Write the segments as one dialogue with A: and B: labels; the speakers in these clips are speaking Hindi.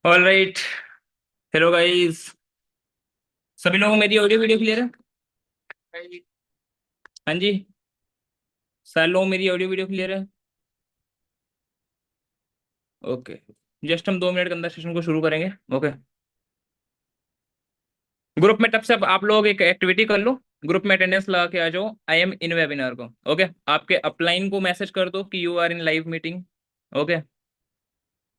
A: All right. Hello guys. सभी लोगों को मेरी ऑडियो वीडियो क्लियर है? हाँ जी। सारे लोगों को मेरी ऑडियो वीडियो क्लियर है? ओके। जस्ट हम 2 मिनट के अंदर सेशन को शुरू करेंगे। ओके। ग्रुप में तब से अब आप लोग एक एक्टिविटी कर लो। ग्रुप में अटेंडेंस लगा के आ जाओ। आई एम इन वेबिनार को। ओके। आपके अपलाइन को मैसेज कर दो कि you are in live meeting. Okay.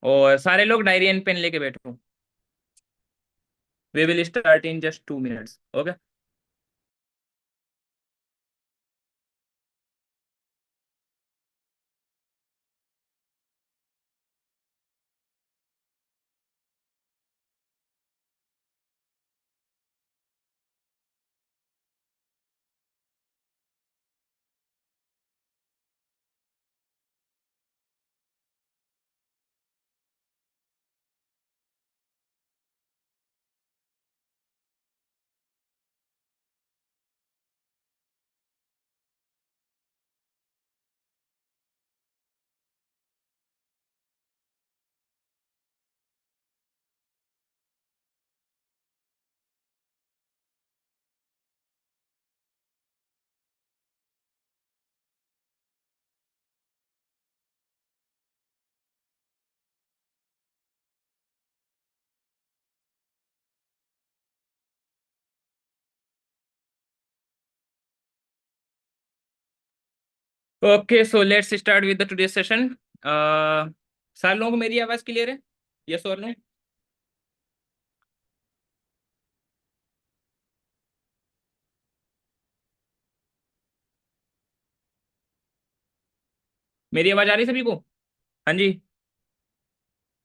A: और सारे लोग डायरी एंड पेन लेके बैठो। We will start in just 2 minutes. Okay. Okay, so let's start with the today session. सारे लोगों को मेरी आवाज क्लियर है? यस और नो? मेरी आवाज आ रही है सभी को? हाँ जी।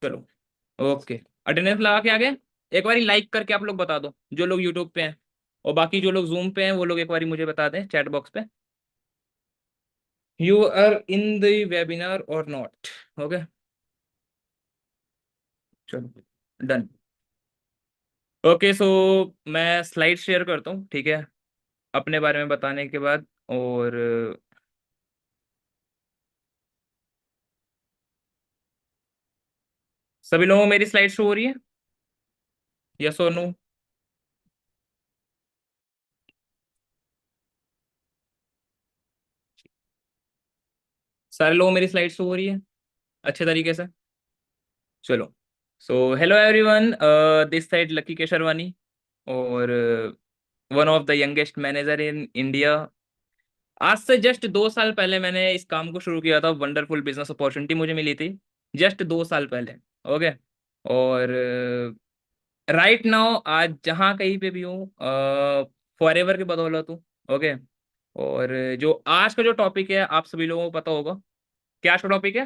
A: चलो। ओके। अटेंडेंस लगा के आ गए? एक बारी लाइक करके आप लोग बता दो जो लोग यूट्यूब पे हैं। और बाकी जो लोग जूम पे हैं वो लोग एक बारी मुझे बता दें चैट बॉक्स पे। You are in the webinar or not? Okay. चलो। डन। ओके, सो मैं स्लाइड शेयर करता हूँ, ठीक है? अपने बारे में बताने के बाद। और सभी लोगों को मेरी स्लाइड शो हो रही है? यस और नो? सारे लोगों को मेरी स्लाइड शो हो रही है अच्छे तरीके से? चलो। So hello everyone, this side Lucky Kesharwani. और one of the youngest manager in India. आज से जस्ट 2 साल पहले मैंने इस काम को शुरू किया था। वंडरफुल बिजनेस अपॉर्चुनिटी मुझे मिली थी जस्ट 2 साल पहले। ओके। और राइट नाउ आज जहाँ कहीं पे भी हूँ, फॉर एवर की बदौलत हूँ। ओके। और जो आज का जो टॉपिक है आप सभी लोगों को पता होगा। क्या आज का टॉपिक है?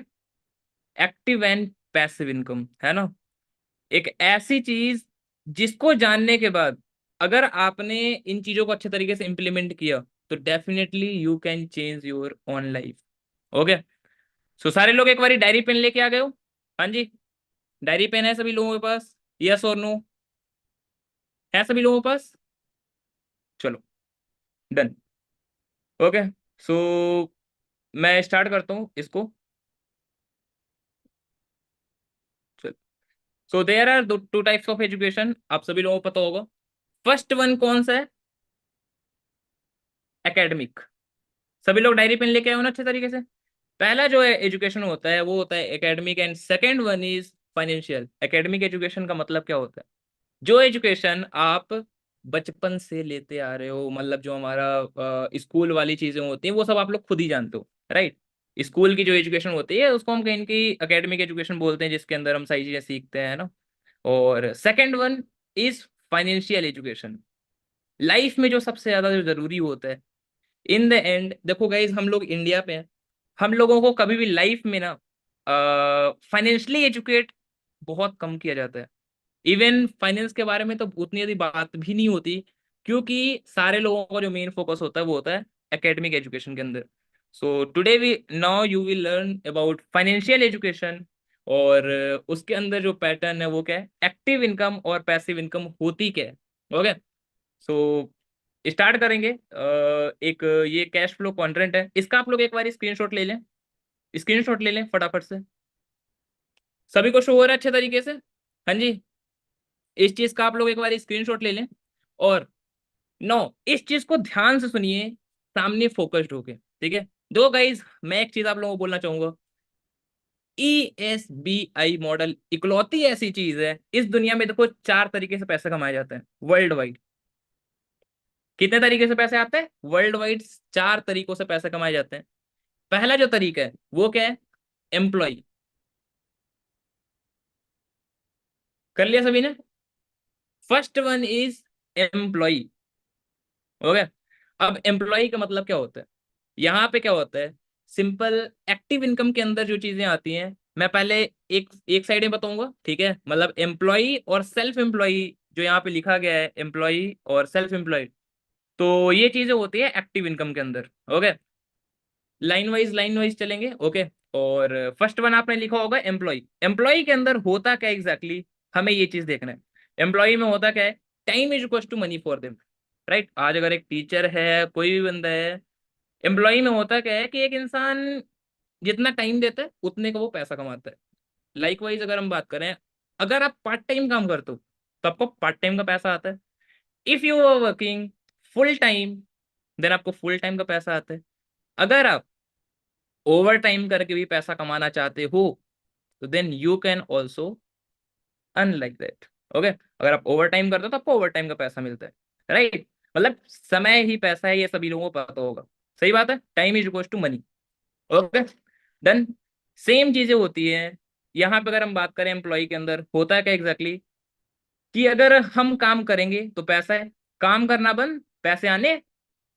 A: एक्टिव एंड पैसिव इनकम, है ना? एक ऐसी चीज जिसको जानने के बाद अगर आपने इन चीजों को अच्छे तरीके से इंप्लीमेंट किया तो definitely you can change your own life. Okay. So सारे लोग एक बारी डायरी पेन लेके आ गए हो? हाँ जी। डायरी पेन है सभी लोगों के पास? यस और नो? है सभी लोगों के पास? चलो। डन। ओके। सो मैं स्टार्ट करता हूँ इसको। So there are two types of education, आप सभी लोगों को पता होगा। फर्स्ट वन कौन सा है? एकेडमिक। सभी लोग डायरी पेन लेके आए हो ना अच्छे तरीके से? पहला जो है एजुकेशन होता है वो होता है academic, and second one is financial. Academic education का मतलब क्या होता है? जो एजुकेशन आप बचपन से लेते आ रहे हो, मतलब जो हमारा स्कूल वाली चीजें होती हैं वो सब आप लोग खुद ही जानते हो, राइट? स्कूल की जो एजुकेशन होती है उसको हम कहीं की एकेडमिक एजुकेशन बोलते हैं, जिसके अंदर हम सही चीजें सीखते हैं ना। और second one is financial education. Life में जो सबसे ज्यादा जो जरूरी होता है इन द एंड। देखो गाइज, हम लोग इंडिया पे हैं। हम लोगों को कभी भी लाइफ में ना फाइनेंशियली एजुकेट बहुत कम किया जाता है। इवन फाइनेंस के बारे में तो उतनी यदि बात भी नहीं होती, क्योंकि सारे लोगों का जो मेन फोकस होता है वो होता है एकेडमिक एजुकेशन के अंदर। So today we now you will learn about financial education. और उसके अंदर जो पैटर्न है वो क्या है, एक्टिव इनकम और पैसिव इनकम होती क्या है। ओके। सो स्टार्ट करेंगे। एक ये कैश फ्लो क्वाड्रेंट है, इसका आप लोग एक बार स्क्रीनशॉट ले लें। स्क्रीनशॉट ले लें फटाफट से। सभी को शो हो रहा है अच्छे तरीके से? हाँ जी, इस चीज का आप लोग एक बार स्क्रीनशॉट ले लें। और नो, इस चीज को ध्यान से सुनिए, सामने फोकस्ड होके, ठीक है। दो गाइज, मैं एक चीज आप लोगों को बोलना चाहूंगा, ESBI मॉडल इकलौती ऐसी चीज है इस दुनिया में, देखो 4 तरीके से पैसे कमाए जाते हैं वर्ल्ड वाइड। कितने तरीके से पैसे आते हैं वर्ल्ड वाइड? 4 तरीकों से पैसे कमाए जाते हैं। पहला जो तरीका है वो क्या है? एम्प्लॉय। कर लिया सभी ने? First one is employ. Okay. अब एम्प्लॉय का मतलब क्या होता है? यहाँ पे क्या होता है, सिंपल एक्टिव इनकम के अंदर जो चीजें आती हैं, मैं पहले एक एक साइड में बताऊंगा, ठीक है। मतलब एम्प्लॉय और सेल्फ एम्प्लॉय, जो यहाँ पे लिखा गया है एम्प्लॉय और सेल्फ एम्प्लॉय, तो ये चीजें होती है एक्टिव इनकम के अंदर। ओके, लाइन वाइज चलेंगे। ओके। और फर्स्ट वन आपने लिखा होगा एम्प्लॉय। एम्प्लॉय के अंदर होता क्या एग्जैक्टली हमें ये चीज देखना है। एम्प्लॉय में होता क्या है? Time is equal to money for them, right. आज अगर एक टीचर है, कोई भी बंदा है, एम्प्लॉय में होता क्या है कि एक इंसान जितना टाइम देता है उतने का वो पैसा कमाता है। लाइक वाइज अगर हम बात करें, अगर आप पार्ट टाइम काम करते हो तो आपको पार्ट टाइम का पैसा आता है। If you are working full time, then आपको फुल टाइम का पैसा आता है। अगर आप ओवर टाइम करके भी पैसा कमाना चाहते हो तो then you can also earn like that. Okay, अगर आप ओवर टाइम करते हो तो आपको ओवर टाइम का पैसा मिलता है, राइट। मतलब समय ही पैसा है, ये सभी लोगों को पता होगा। सही बात है, time is equal to money. Okay, done. Same चीजें होती है यहाँ पे। अगर हम बात करें एम्प्लॉय के अंदर होता है क्या एग्जैक्टली, कि अगर हम काम करेंगे तो पैसा है, काम करना बंद, पैसे आने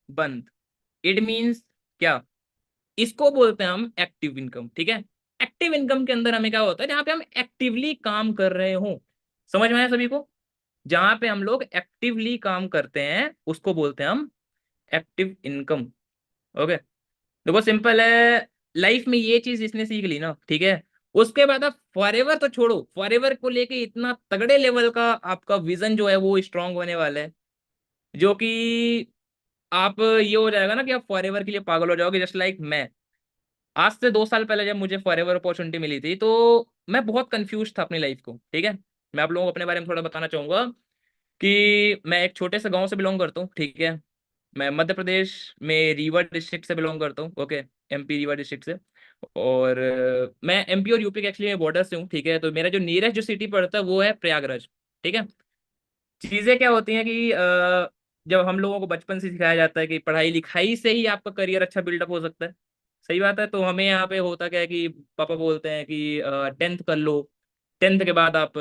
A: बंद। इट मीन्स क्या? इसको बोलते हैं हम एक्टिव इनकम, ठीक है। एक्टिव इनकम के अंदर हमें क्या होता है, जहां पे हम एक्टिवली काम कर रहे हो। समझ में आया सभी को? जहां पे हम लोग एक्टिवली काम करते हैं उसको बोलते हैं हम एक्टिव इनकम। ओके, देखो सिंपल है। लाइफ में ये चीज जिसने सीख ली ना, ठीक है, उसके बाद आप फॉरएवर तो छोड़ो, फॉरएवर को लेके इतना तगड़े लेवल का आपका विजन जो है वो स्ट्रांग होने वाला है, जो कि आप ये हो जाएगा ना कि आप फॉरएवर के लिए पागल हो जाओगे। जस्ट लाइक मैं, आज से 2 साल पहले जब मुझे फॉरएवर अपॉर्चुनिटी मिली थी तो मैं बहुत कंफ्यूज था अपनी लाइफ को, ठीक है। मैं आप लोगों को अपने बारे में थोड़ा बताना चाहूंगा कि मैं एक छोटे से गांव से बिलोंग करता हूँ, ठीक है। मैं मध्य प्रदेश में रीवा डिस्ट्रिक्ट से बिलोंग करता हूँ। ओके, MP रीवा डिस्ट्रिक्ट से। और मैं MP और यूपी के एक्चुअली बॉर्डर से हूँ, ठीक है। तो मेरा जो नियरेस्ट जो सिटी पड़ता है वो है प्रयागराज, ठीक है। चीजें क्या होती हैं कि जब हम लोगों को बचपन से सिखाया जाता है कि पढ़ाई लिखाई से ही आपका करियर अच्छा बिल्डअप हो सकता है। सही बात है। तो हमें यहाँ पे होता क्या है कि पापा बोलते हैं कि 10th कर लो, 10th के बाद आप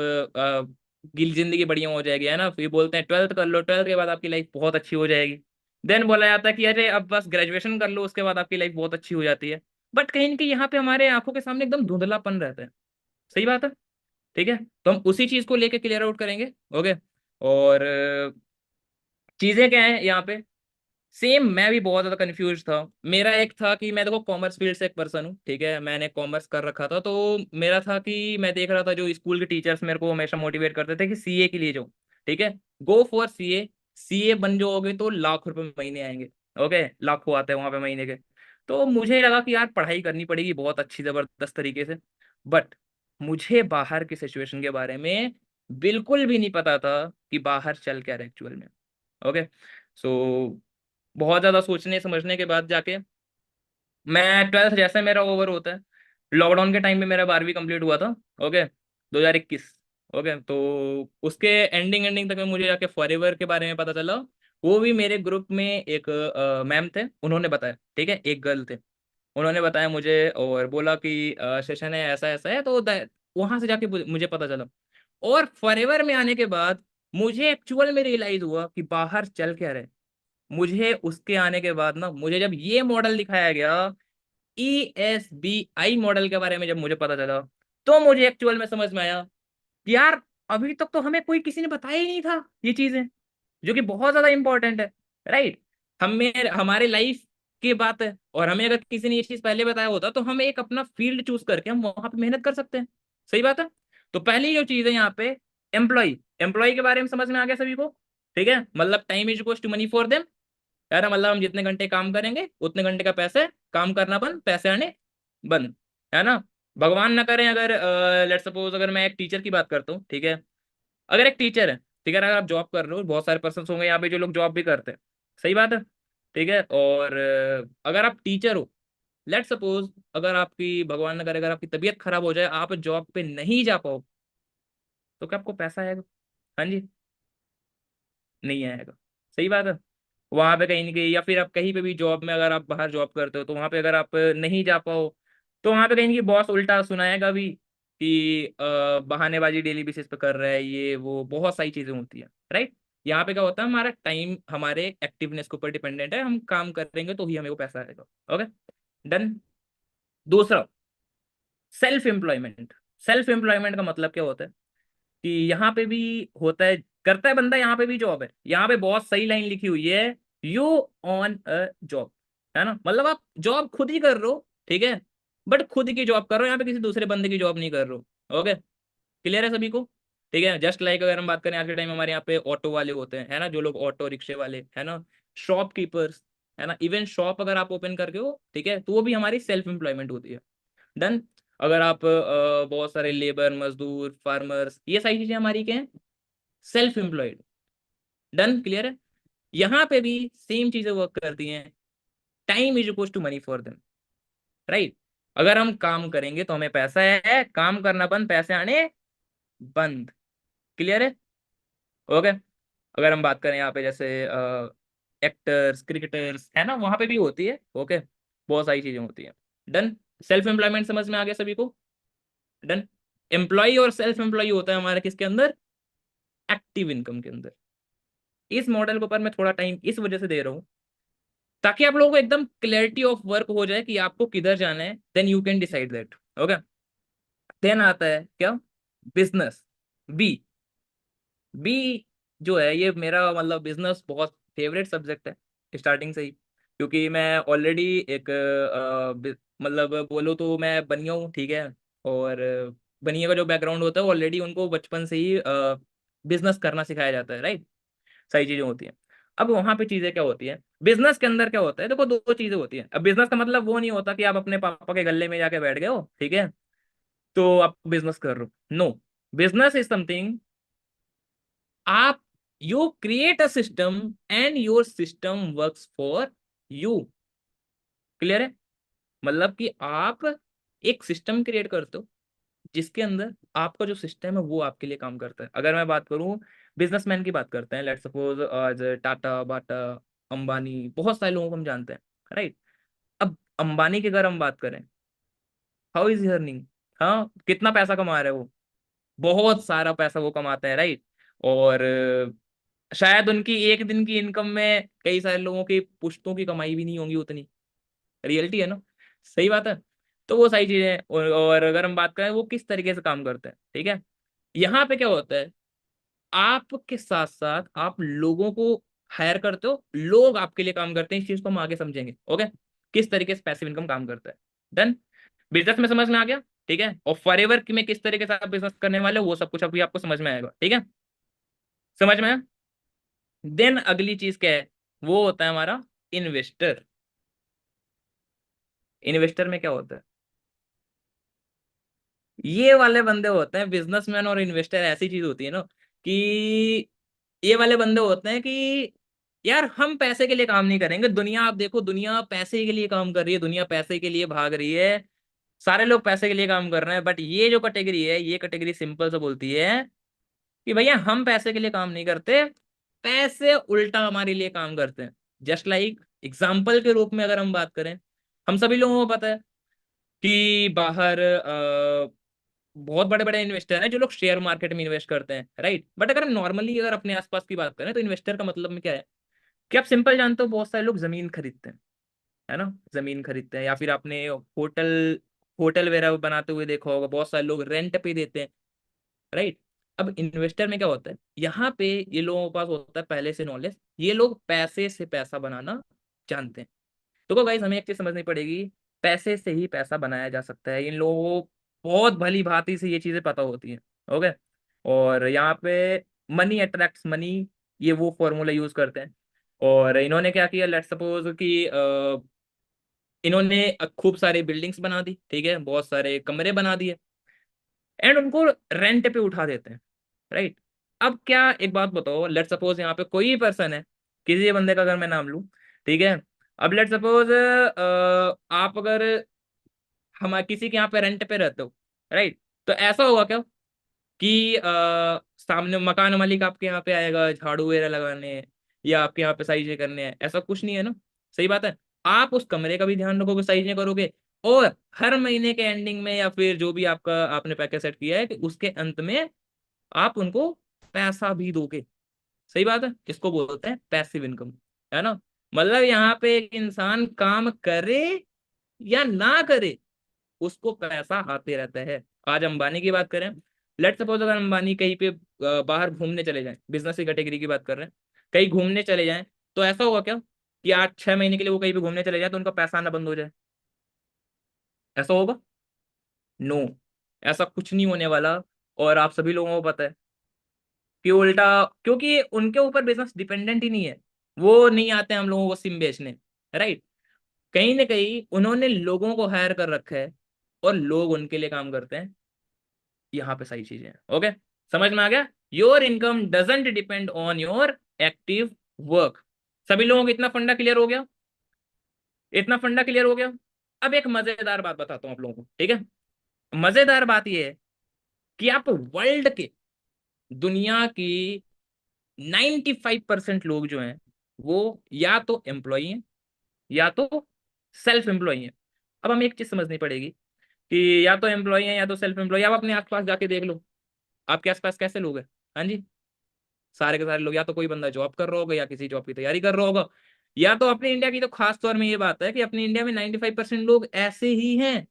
A: गिल जिंदगी बढ़िया हो जाएगी, है ना। फिर बोलते हैं 12th कर लो, 12th के बाद आपकी लाइफ बहुत अच्छी हो जाएगी। देन बोला जाता है कि अरे अब बस ग्रेजुएशन कर लो, उसके बाद आपकी लाइफ बहुत अच्छी हो जाती है। बट कहीं ना कहीं यहाँ पे हमारे आंखों के सामने एकदम धुंधलापन रहता है। सही बात है, ठीक है। तो हम उसी चीज को लेके क्लियर आउट करेंगे। ओके। और चीजें क्या है यहाँ पे, सेम मैं भी बहुत ज्यादा कंफ्यूज था। मेरा एक था कि मैं देखो कॉमर्स फील्ड से एक पर्सन हूँ, ठीक है। मैंने कॉमर्स कर रखा था, तो मेरा था कि मैं देख रहा था जो स्कूल के टीचर्स मेरे को हमेशा मोटिवेट करते थे कि CA के लिए जाओ, ठीक है। गो फॉर CA, CA बन जाओगे तो लाख रुपए महीने आएंगे। ओके, लाखों आते हैं वहां पे महीने के। तो मुझे लगा कि यार पढ़ाई करनी पड़ेगी बहुत अच्छी जबरदस्त तरीके से। बट मुझे बाहर की सिचुएशन के बारे में बिल्कुल भी नहीं पता था कि बाहर चल क्या रहा है एक्चुअल में। ओके। सो बहुत ज्यादा सोचने समझने के बाद जाके मैं 12th जैसे मेरा ओवर होता है, लॉकडाउन के टाइम में मेरा 12वीं कंप्लीट हुआ था। ओके, 2021। ओके, तो उसके एंडिंग एंडिंग तक में मुझे जाके फॉरएवर के बारे में पता चला। वो भी मेरे ग्रुप में एक मैम थे, उन्होंने बताया, ठीक है। एक गर्ल थे, उन्होंने बताया मुझे और बोला कि सेशन है ऐसा ऐसा है, तो वहां से जाके मुझे पता चला। और फॉरएवर में आने के बाद मुझे एक्चुअल में रियलाइज हुआ कि बाहर चल क्या रहे। मुझे उसके आने के बाद ना, मुझे जब ये मॉडल दिखाया गया, ESBI मॉडल के बारे में जब मुझे पता चला, तो मुझे एक्चुअल में समझ में आया कि यार अभी तक तो हमें कोई किसी ने बताया ही नहीं था ये चीजें, जो कि बहुत ज्यादा इंपॉर्टेंट है, राइट। हमें हमारे लाइफ की बात है, और हमें अगर किसी ने ये चीज पहले बताया होता तो हम एक अपना फील्ड चूज करके हम वहां पे मेहनत कर सकते हैं। सही बात है। तो पहली जो चीज है यहाँ पे, एम्प्लॉय। एम्प्लॉय के बारे में समझ में आ गया सभी को, ठीक है। मतलब time is equal to money for them, यार मतलब हम जितने घंटे काम करेंगे उतने घंटे का पैसे, काम करना बंद, पैसे आने बंद, है ना। भगवान ना करें, अगर लेट्स सपोज अगर मैं एक टीचर की बात करता हूँ, ठीक है, अगर एक टीचर है, ठीक है, अगर आप जॉब कर रहे हो, बहुत सारे पर्सन होंगे यहाँ पे जो लोग जॉब भी करते हैं, सही बात है, ठीक है, और अगर आप टीचर हो, लेट सपोज अगर आपकी, भगवान न करे, अगर आपकी तबीयत खराब हो जाए, आप जॉब पे नहीं जा पाओ, तो क्या आपको पैसा आएगा? हाँ जी, नहीं आएगा, सही बात है। वहां पे कहीं ना कहीं, या फिर आप कहीं पे भी जॉब में, अगर आप बाहर जॉब करते हो, तो वहां पे अगर आप नहीं जा पाओ, तो वहां पे कहीं ना कहीं बॉस उल्टा सुनाएगा भी कि बहानेबाजी डेली बेसिस पे कर रहा है, ये वो बहुत सारी चीजें होती है, राइट। यहाँ पे क्या होता है, हमारा टाइम हमारे एक्टिवनेस के ऊपर डिपेंडेंट है, हम काम करेंगे तो ही हमें को पैसा आएगा। Okay, done. दूसरा, सेल्फ एम्प्लॉयमेंट। सेल्फ एम्प्लॉयमेंट का मतलब क्या होता है कि यहाँ पे भी होता है, करता है बंदा, यहाँ पे भी जॉब है, यहाँ पे बहुत सही लाइन लिखी हुई है, यू ऑन अ जॉब, है ना, मतलब आप जॉब खुद ही कर रहे हो, ठीक है, बट खुद की जॉब कर रहे हो, यहाँ पे किसी दूसरे बंदे की जॉब नहीं कर रहे हो। ओके, क्लियर है सभी को? ठीक है, जस्ट लाइक अगर हम बात करें आज के टाइम, हमारे यहाँ पे ऑटो वाले होते हैं, है ना, जो लोग ऑटो रिक्शे वाले, है ना, शॉपकीपर्स, है ना, इवन शॉप अगर आप ओपन करके हो, ठीक है, तो वो भी हमारी सेल्फ एम्प्लॉयमेंट होती है। डन। अगर आप बहुत सारे लेबर, मजदूर, फार्मर्स, ये सारी चीजें हमारी क्या है, सेल्फ एम्प्लॉयड। डन, क्लियर है? यहाँ पे भी सेम चीजें वर्क करती हैं, time is equal to money for them, right. अगर हम काम करेंगे तो हमें पैसा है, काम करना बंद, पैसे आने बंद। क्लियर है? ओके। अगर हम बात करें यहाँ पे जैसे एक्टर्स, क्रिकेटर्स, है ना, वहां पे भी होती है। ओके, बहुत सारी चीजें होती है। डन। सेल्फ एम्प्लॉयमेंट समझ में आ गया सभी को? डन। एम्प्लॉय और सेल्फ एम्प्लॉय होता है हमारा किसके अंदर, एक्टिव इनकम के अंदर। इस मॉडल के ऊपर मैं थोड़ा टाइम इस वजह से दे रहा हूँ, ताकि आप लोगों को एकदम क्लैरिटी ऑफ वर्क हो जाए कि आपको किधर जाना है, then you can decide that. Okay. Then आता है क्या, बिजनेस, बी। बी जो है, ये मेरा मतलब बिजनेस बहुत फेवरेट सब्जेक्ट है स्टार्टिंग से ही, क्योंकि मैं ऑलरेडी एक मतलब बोलो तो मैं बनिया हूँ, ठीक है, और बनिया का जो बैकग्राउंड होता है, ऑलरेडी उनको बचपन से ही बिजनेस करना सिखाया जाता है, राइट। सही चीजें होती हैं। अब वहां पे चीजें क्या होती है, बिजनेस के अंदर क्या होता है, देखो दो चीजें होती हैं। अब बिजनेस का मतलब वो नहीं होता कि आप अपने पापा के गले में जाके बैठ गए हो, ठीक है, तो आप बिजनेस कर रहे हो, नो। बिजनेस इज समथिंग, आप, you create a system and your system works for you. Clear है? मतलब कि आप एक सिस्टम क्रिएट करते हो, जिसके अंदर आपका जो सिस्टम है वो आपके लिए काम करता है। अगर मैं बात करूं, बिजनेसमैन की बात करते हैं, लेट्स सपोज आज टाटा, बाटा, अंबानी, बहुत सारे लोगों को हम जानते हैं, राइट। अब अंबानी की अगर हम बात करें, हाउ इज अर्निंग, हाँ, कितना पैसा कमा रहे हैं वो, बहुत सारा पैसा वो कमाते हैं, राइट। और शायद उनकी एक दिन की इनकम में कई सारे लोगों की पुश्तों की कमाई भी नहीं होंगी उतनी। रियलिटी है ना, सही बात है। तो वो सारी चीजें हैं। और अगर हम बात करें वो किस तरीके से काम करते हैं, ठीक है, यहाँ पे क्या होता है, आपके साथ साथ आप लोगों को हायर करते हो, लोग आपके लिए काम करते हैं, इस चीज को हम आगे समझेंगे। ओके, किस तरीके से पैसिव इनकम काम करता है। डन। बिजनेस में समझ में आ गया, ठीक है, और फॉरएवर में किस तरीके से आप बिजनेस करने वाले हो, वो सब कुछ अभी आपको समझ में आएगा, ठीक है, समझ में आया? देन अगली चीज क्या है, वो होता है हमारा इन्वेस्टर। इन्वेस्टर में क्या होता है, ये वाले बंदे होते हैं, बिजनेसमैन और इन्वेस्टर ऐसी चीज होती है ना, कि ये वाले बंदे होते हैं कि यार हम पैसे के लिए काम नहीं करेंगे, दुनिया आप देखो, दुनिया पैसे के लिए काम कर रही है, दुनिया पैसे के लिए भाग रही है, सारे लोग पैसे के लिए काम कर रहे हैं, बट ये जो कैटेगरी है, ये कैटेगरी सिंपल से बोलती है कि भैया हम पैसे के लिए काम नहीं करते, पैसे उल्टा हमारे लिए काम करते हैं। जस्ट लाइक एग्जाम्पल के रूप में अगर हम बात करें, हम सभी लोगों को पता है कि बाहर बहुत बड़े बड़े इन्वेस्टर हैं जो लोग शेयर मार्केट में इन्वेस्ट करते हैं, राइट। बट अगर हम नॉर्मली अगर अपने आसपास की बात करें, तो इन्वेस्टर का मतलब में क्या है कि आप सिंपल जानते हो, बहुत सारे लोग जमीन खरीदते हैं, है ना, जमीन खरीदते हैं, या फिर आपने होटल होटल वगैरह बनाते हुए देखा होगा, बहुत सारे लोग रेंट पे देते हैं, राइट। अब इन्वेस्टर में क्या होता है, यहाँ पे ये लोगों के पास होता है पहले से नॉलेज, ये लोग पैसे से पैसा बनाना जानते हैं। तो गाइस हमें एक चीज समझनी पड़ेगी, पैसे से ही पैसा बनाया जा सकता है, इन लोगों को बहुत भली भांति से ये चीजें पता होती हैं। ओके। और यहाँ पे मनी अट्रैक्ट्स मनी, ये वो फॉर्मूला यूज करते हैं। और इन्होंने क्या किया, लेट्स सपोज कि इन्होंने खूब सारी बिल्डिंग्स बना दी, ठीक है, बहुत सारे कमरे बना दिए, एंड उनको रेंट पे उठा देते हैं, राइट। अब क्या, एक बात बताओ, लेट सपोज यहाँ पे कोई पर्सन है, किसी बंदे का अगर मैं नाम लूं, ठीक है, अब लेट सपोज आप अगर हम किसी के यहाँ पे रेंट पे रहते हो, राइट, तो ऐसा होगा क्या कि सामने मकान मालिक आपके यहाँ पे आएगा झाड़ू वगैरह लगाने, या आपके यहाँ पे सही करने हैं, ऐसा कुछ नहीं है ना। सही बात है। आप उस कमरे का भी ध्यान रखोगे, सही करोगे, और हर महीने के एंडिंग में या फिर जो भी आपका आपने पैकेज सेट किया है कि उसके अंत में आप उनको पैसा भी दोगे। सही बात है, इसको बोलते हैं पैसिव इनकम, है ना। मतलब यहाँ पे एक इंसान काम करे या ना करे, उसको पैसा आते रहता है। आज अंबानी की बात करें, लेट सपोज अगर अंबानी कहीं पे बाहर घूमने चले जाएं, बिजनेस की कैटेगरी की बात कर रहे हैं, कहीं घूमने चले जाएं, तो ऐसा होगा क्या कि 8-6 महीने के लिए वो कहीं पे घूमने चले जाए तो उनका पैसा आना बंद हो जाए? ऐसा होगा? नो, ऐसा कुछ नहीं होने वाला। और आप सभी लोगों को पता है कि उल्टा, क्योंकि उनके ऊपर बिजनेस डिपेंडेंट ही नहीं है, वो नहीं आते हम लोगों को सिम बेचने, राइट। कहीं ना कहीं उन्होंने लोगों को हायर कर रखा है और लोग उनके लिए काम करते हैं। यहाँ पे सही चीजें हैं, ओके, समझ में आ गया। Your income doesn't depend on your active work. सभी लोगों को इतना फंडा क्लियर हो गया? इतना फंडा क्लियर हो गया। अब एक मजेदार बात बताता हूँ आप लोगों को, ठीक है। मजेदार बात यह है कि आप वर्ल्ड के, दुनिया की 95% लोग जो हैं वो या तो एम्प्लॉई हैं या तो सेल्फ एम्प्लॉई हैं। अब हमें एक चीज समझनी पड़ेगी कि या तो एम्प्लॉई हैं या तो सेल्फ एम्प्लॉय। आप अपने आसपास जाके देख लो, आपके आसपास कैसे लोग हैं? हाँ जी, सारे के सारे लोग या तो कोई बंदा जॉब कर रहा होगा या किसी जॉब की तैयारी कर रहा होगा, या तो अपने इंडिया की तो खास तौर में ये बात है कि अपने इंडिया में 95% लोग ऐसे ही हैं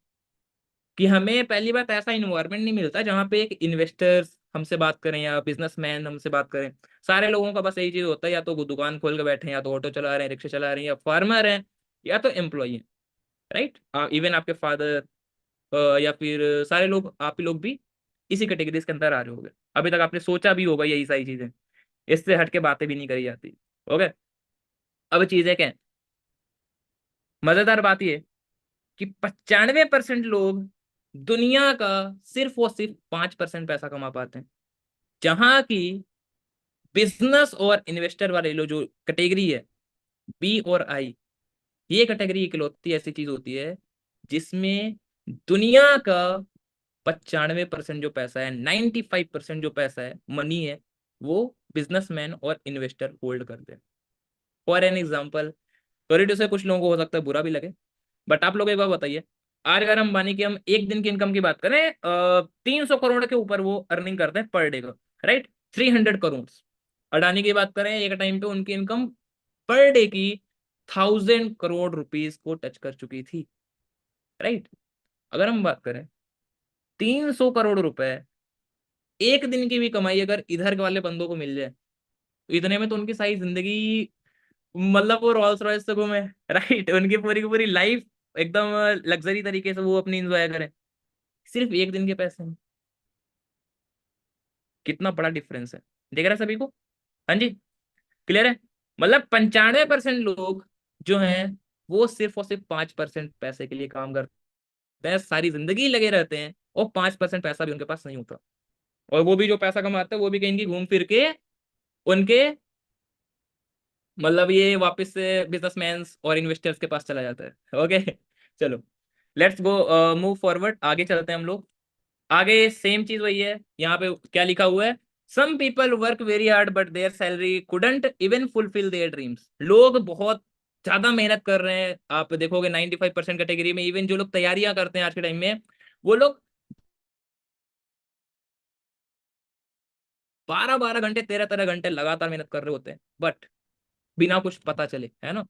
A: कि हमें पहली बात ऐसा इन्वायरमेंट नहीं मिलता जहां पे एक इन्वेस्टर्स हमसे बात करें या बिजनेसमैन हमसे बात करें। सारे लोगों का बस यही चीज होता है, या तो वो दुकान खोल के बैठे हैं, या तो ऑटो चला रहे हैं, रिक्शा चला रहे हैं, या फार्मर हैं, या तो एम्प्लॉई हैं, राइट। इवन आपके फादर या फिर सारे लोग, आप ही लोग भी इसी कैटेगरीज के अंदर आ रहे होंगे। अभी तक आपने सोचा भी होगा यही सारी चीजें, इससे हट के बातें भी नहीं करी जाती। ओके, अब चीजें क्या है, मजेदार बात ये कि 95% लोग दुनिया का सिर्फ और सिर्फ 5% पैसा कमा पाते हैं। जहां की बिजनेस और इन्वेस्टर वाले लोग जो कैटेगरी है, बी और आई, ये कैटेगरी इकलौती ऐसी चीज होती है जिसमें दुनिया का 95% जो पैसा है, 95% जो पैसा है, मनी है, वो बिजनेसमैन और इन्वेस्टर होल्ड करते हैं। For an example, sorry to say कुछ लोगों को हो सकता है बुरा भी लगे, बट आप लोग एक बार बताइए, आज अगर हम मानी कि हम एक दिन की इनकम की बात करें, 300 करोड़ के ऊपर वो अर्निंग करते हैं पर डे का, राइट, 300 करोड़। अडानी की बात करें, एक टाइम पे उनकी इनकम पर डे की 1000 करोड़ रुपीज को टच कर चुकी थी, राइट। अगर हम बात करें 300 करोड़ रुपए एक दिन की भी कमाई अगर इधर के वाले बंदों को मिल जाए, तो इतने में तो उनकी सारी जिंदगी, मतलब वो रॉल्स रॉयस से घूमे, राइट, उनकी पूरी की पूरी लाइफ एकदम लग्जरी तरीके से वो अपनी इंजॉय करें, सिर्फ एक दिन के पैसे में। कितना बड़ा डिफरेंस है, देख रहे हैं सभी को? हाँ जी, क्लियर है। मतलब 95% लोग जो हैं वो सिर्फ और सिर्फ 5% पैसे के लिए काम करते हैं, सारी जिंदगी लगे रहते हैं, और 5% पैसा भी उनके पास नहीं होता। और वो भी जो पैसा कमाते हैं वो भी कहीं घूम फिर के उनके, मतलब ये वापस से बिजनेसमैन और इन्वेस्टर्स के पास चला जाता है। ओके, चलो, लेट्स गो मूव फॉरवर्ड, आगे चलते हैं हम लोग। आगे सेम चीज वही है, यहाँ पे क्या लिखा हुआ है, some people work very hard but their salary couldn't even fulfil their dreams. लोग बहुत ज्यादा मेहनत कर रहे हैं, आप देखोगे 95% कैटेगरी में, इवन जो लोग तैयारियां करते हैं आज के टाइम में, वो लोग 12-12 घंटे, 13-13 घंटे लगातार मेहनत कर रहे होते हैं, बट बिना कुछ पता चले, है ना,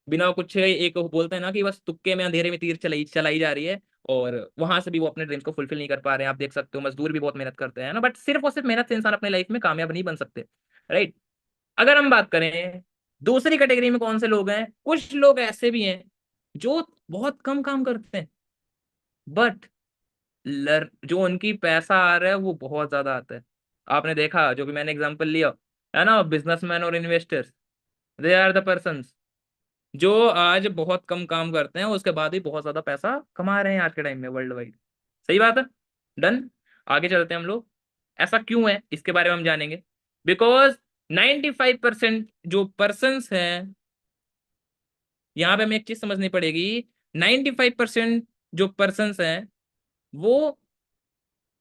A: बिना कुछ, एक बोलते हैं ना कि बस तुक्के में अंधेरे में तीर चलाई चलाई जा रही है, और वहां से भी वो अपने ड्रीम्स को फुलफिल नहीं कर पा रहे हैं। आप देख सकते हो मजदूर भी बहुत मेहनत करते हैं ना, बट सिर्फ और सिर्फ मेहनत से इंसान अपने लाइफ में कामयाब नहीं बन सकते, राइट। अगर हम बात करें दूसरी कैटेगरी में, कौन से लोग हैं, कुछ लोग ऐसे भी हैं जो बहुत कम काम करते हैं, बट जो उनकी पैसा आ रहा है वो बहुत ज्यादा आता है। आपने देखा, जो भी मैंने एग्जांपल लिया, है ना, बिजनेसमैन और investors, they are the person जो आज बहुत कम काम करते हैं उसके बाद भी बहुत ज्यादा पैसा कमा रहे हैं आज के टाइम में वर्ल्ड वाइड। सही बात है। डन। आगे चलते हैं हम लोग। ऐसा क्यों है इसके बारे में हम जानेंगे। बिकॉज 95% जो पर्सन्स हैं, यहाँ पे हमें एक चीज समझनी पड़ेगी। 95% जो पर्सन्स हैं वो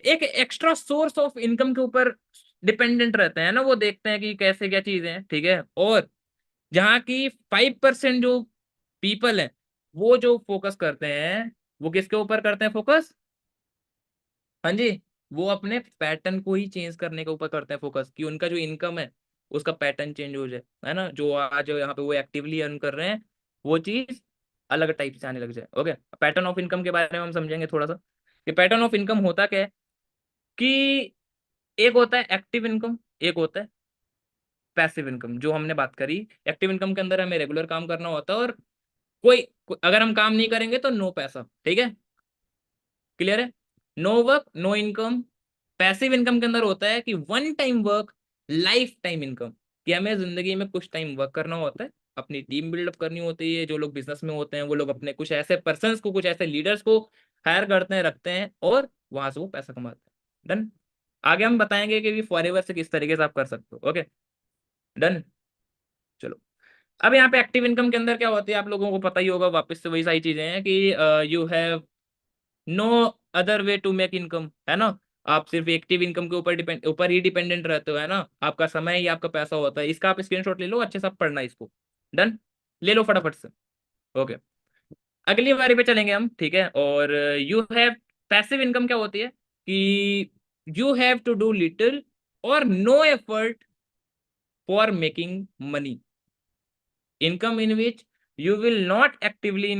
A: एक एक्स्ट्रा सोर्स ऑफ इनकम के ऊपर डिपेंडेंट रहते हैं ना। वो देखते हैं कि कैसे क्या चीजें हैं, ठीक है। और जहाँ की 5% जो पीपल हैं वो जो फोकस करते हैं, वो किसके ऊपर करते हैं फोकस। हाँ जी। वो अपने पैटर्न को ही चेंज करने के ऊपर करते हैं फोकस, कि उनका जो इनकम है उसका पैटर्न चेंज हो जाए, है ना। जो आज यहाँ पे वो एक्टिवली अर्न कर रहे हैं वो चीज अलग टाइप से आने लग जाए। ओके। पैटर्न ऑफ इनकम के बारे में हम समझेंगे थोड़ा सा, कि पैटर्न ऑफ इनकम होता क्या है। कि एक होता है एक्टिव इनकम, एक होता है पैसिव इनकम। जो हमने बात करी, एक्टिव इनकम के अंदर हमें रेगुलर काम करना होता है, और अगर हम काम नहीं करेंगे तो नो पैसा, ठीक है। क्लियर है। No work no income. Passive income के अंदर होता है कि one time work lifetime income, कि हमें जिंदगी में कुछ टाइम वर्क करना होता है, अपनी टीम बिल्डअप करनी होती है। जो लोग बिजनेस में होते हैं वो लोग अपने कुछ ऐसे पर्सन को, कुछ ऐसे लीडर्स को हायर करते हैं, रखते हैं, और वहां से वो पैसा कमाते हैं। डन। आगे हम बताएंगे कि फॉरएवर से किस तरीके से आप कर सकते हो। ओके। डन। चलो। अब यहाँ पे एक्टिव इनकम के अंदर क्या होती है आप लोगों को पता ही होगा, वापस से वही सारी चीजें हैं कि you have no other way to make income, है ना। आप सिर्फ एक्टिव इनकम के ऊपर ही डिपेंडेंट रहते हो, है ना। आपका समय ही आपका पैसा होता है। इसका आप स्क्रीनशॉट ले लो, अच्छे से आप पढ़ना इसको। डन। ले लो फटाफट से। ओके। अगली बारी पे चलेंगे हम, ठीक है। और यू हैव पैसिव इनकम क्या होती है कि you have to do little और no effort for making money. Income in which you will not actively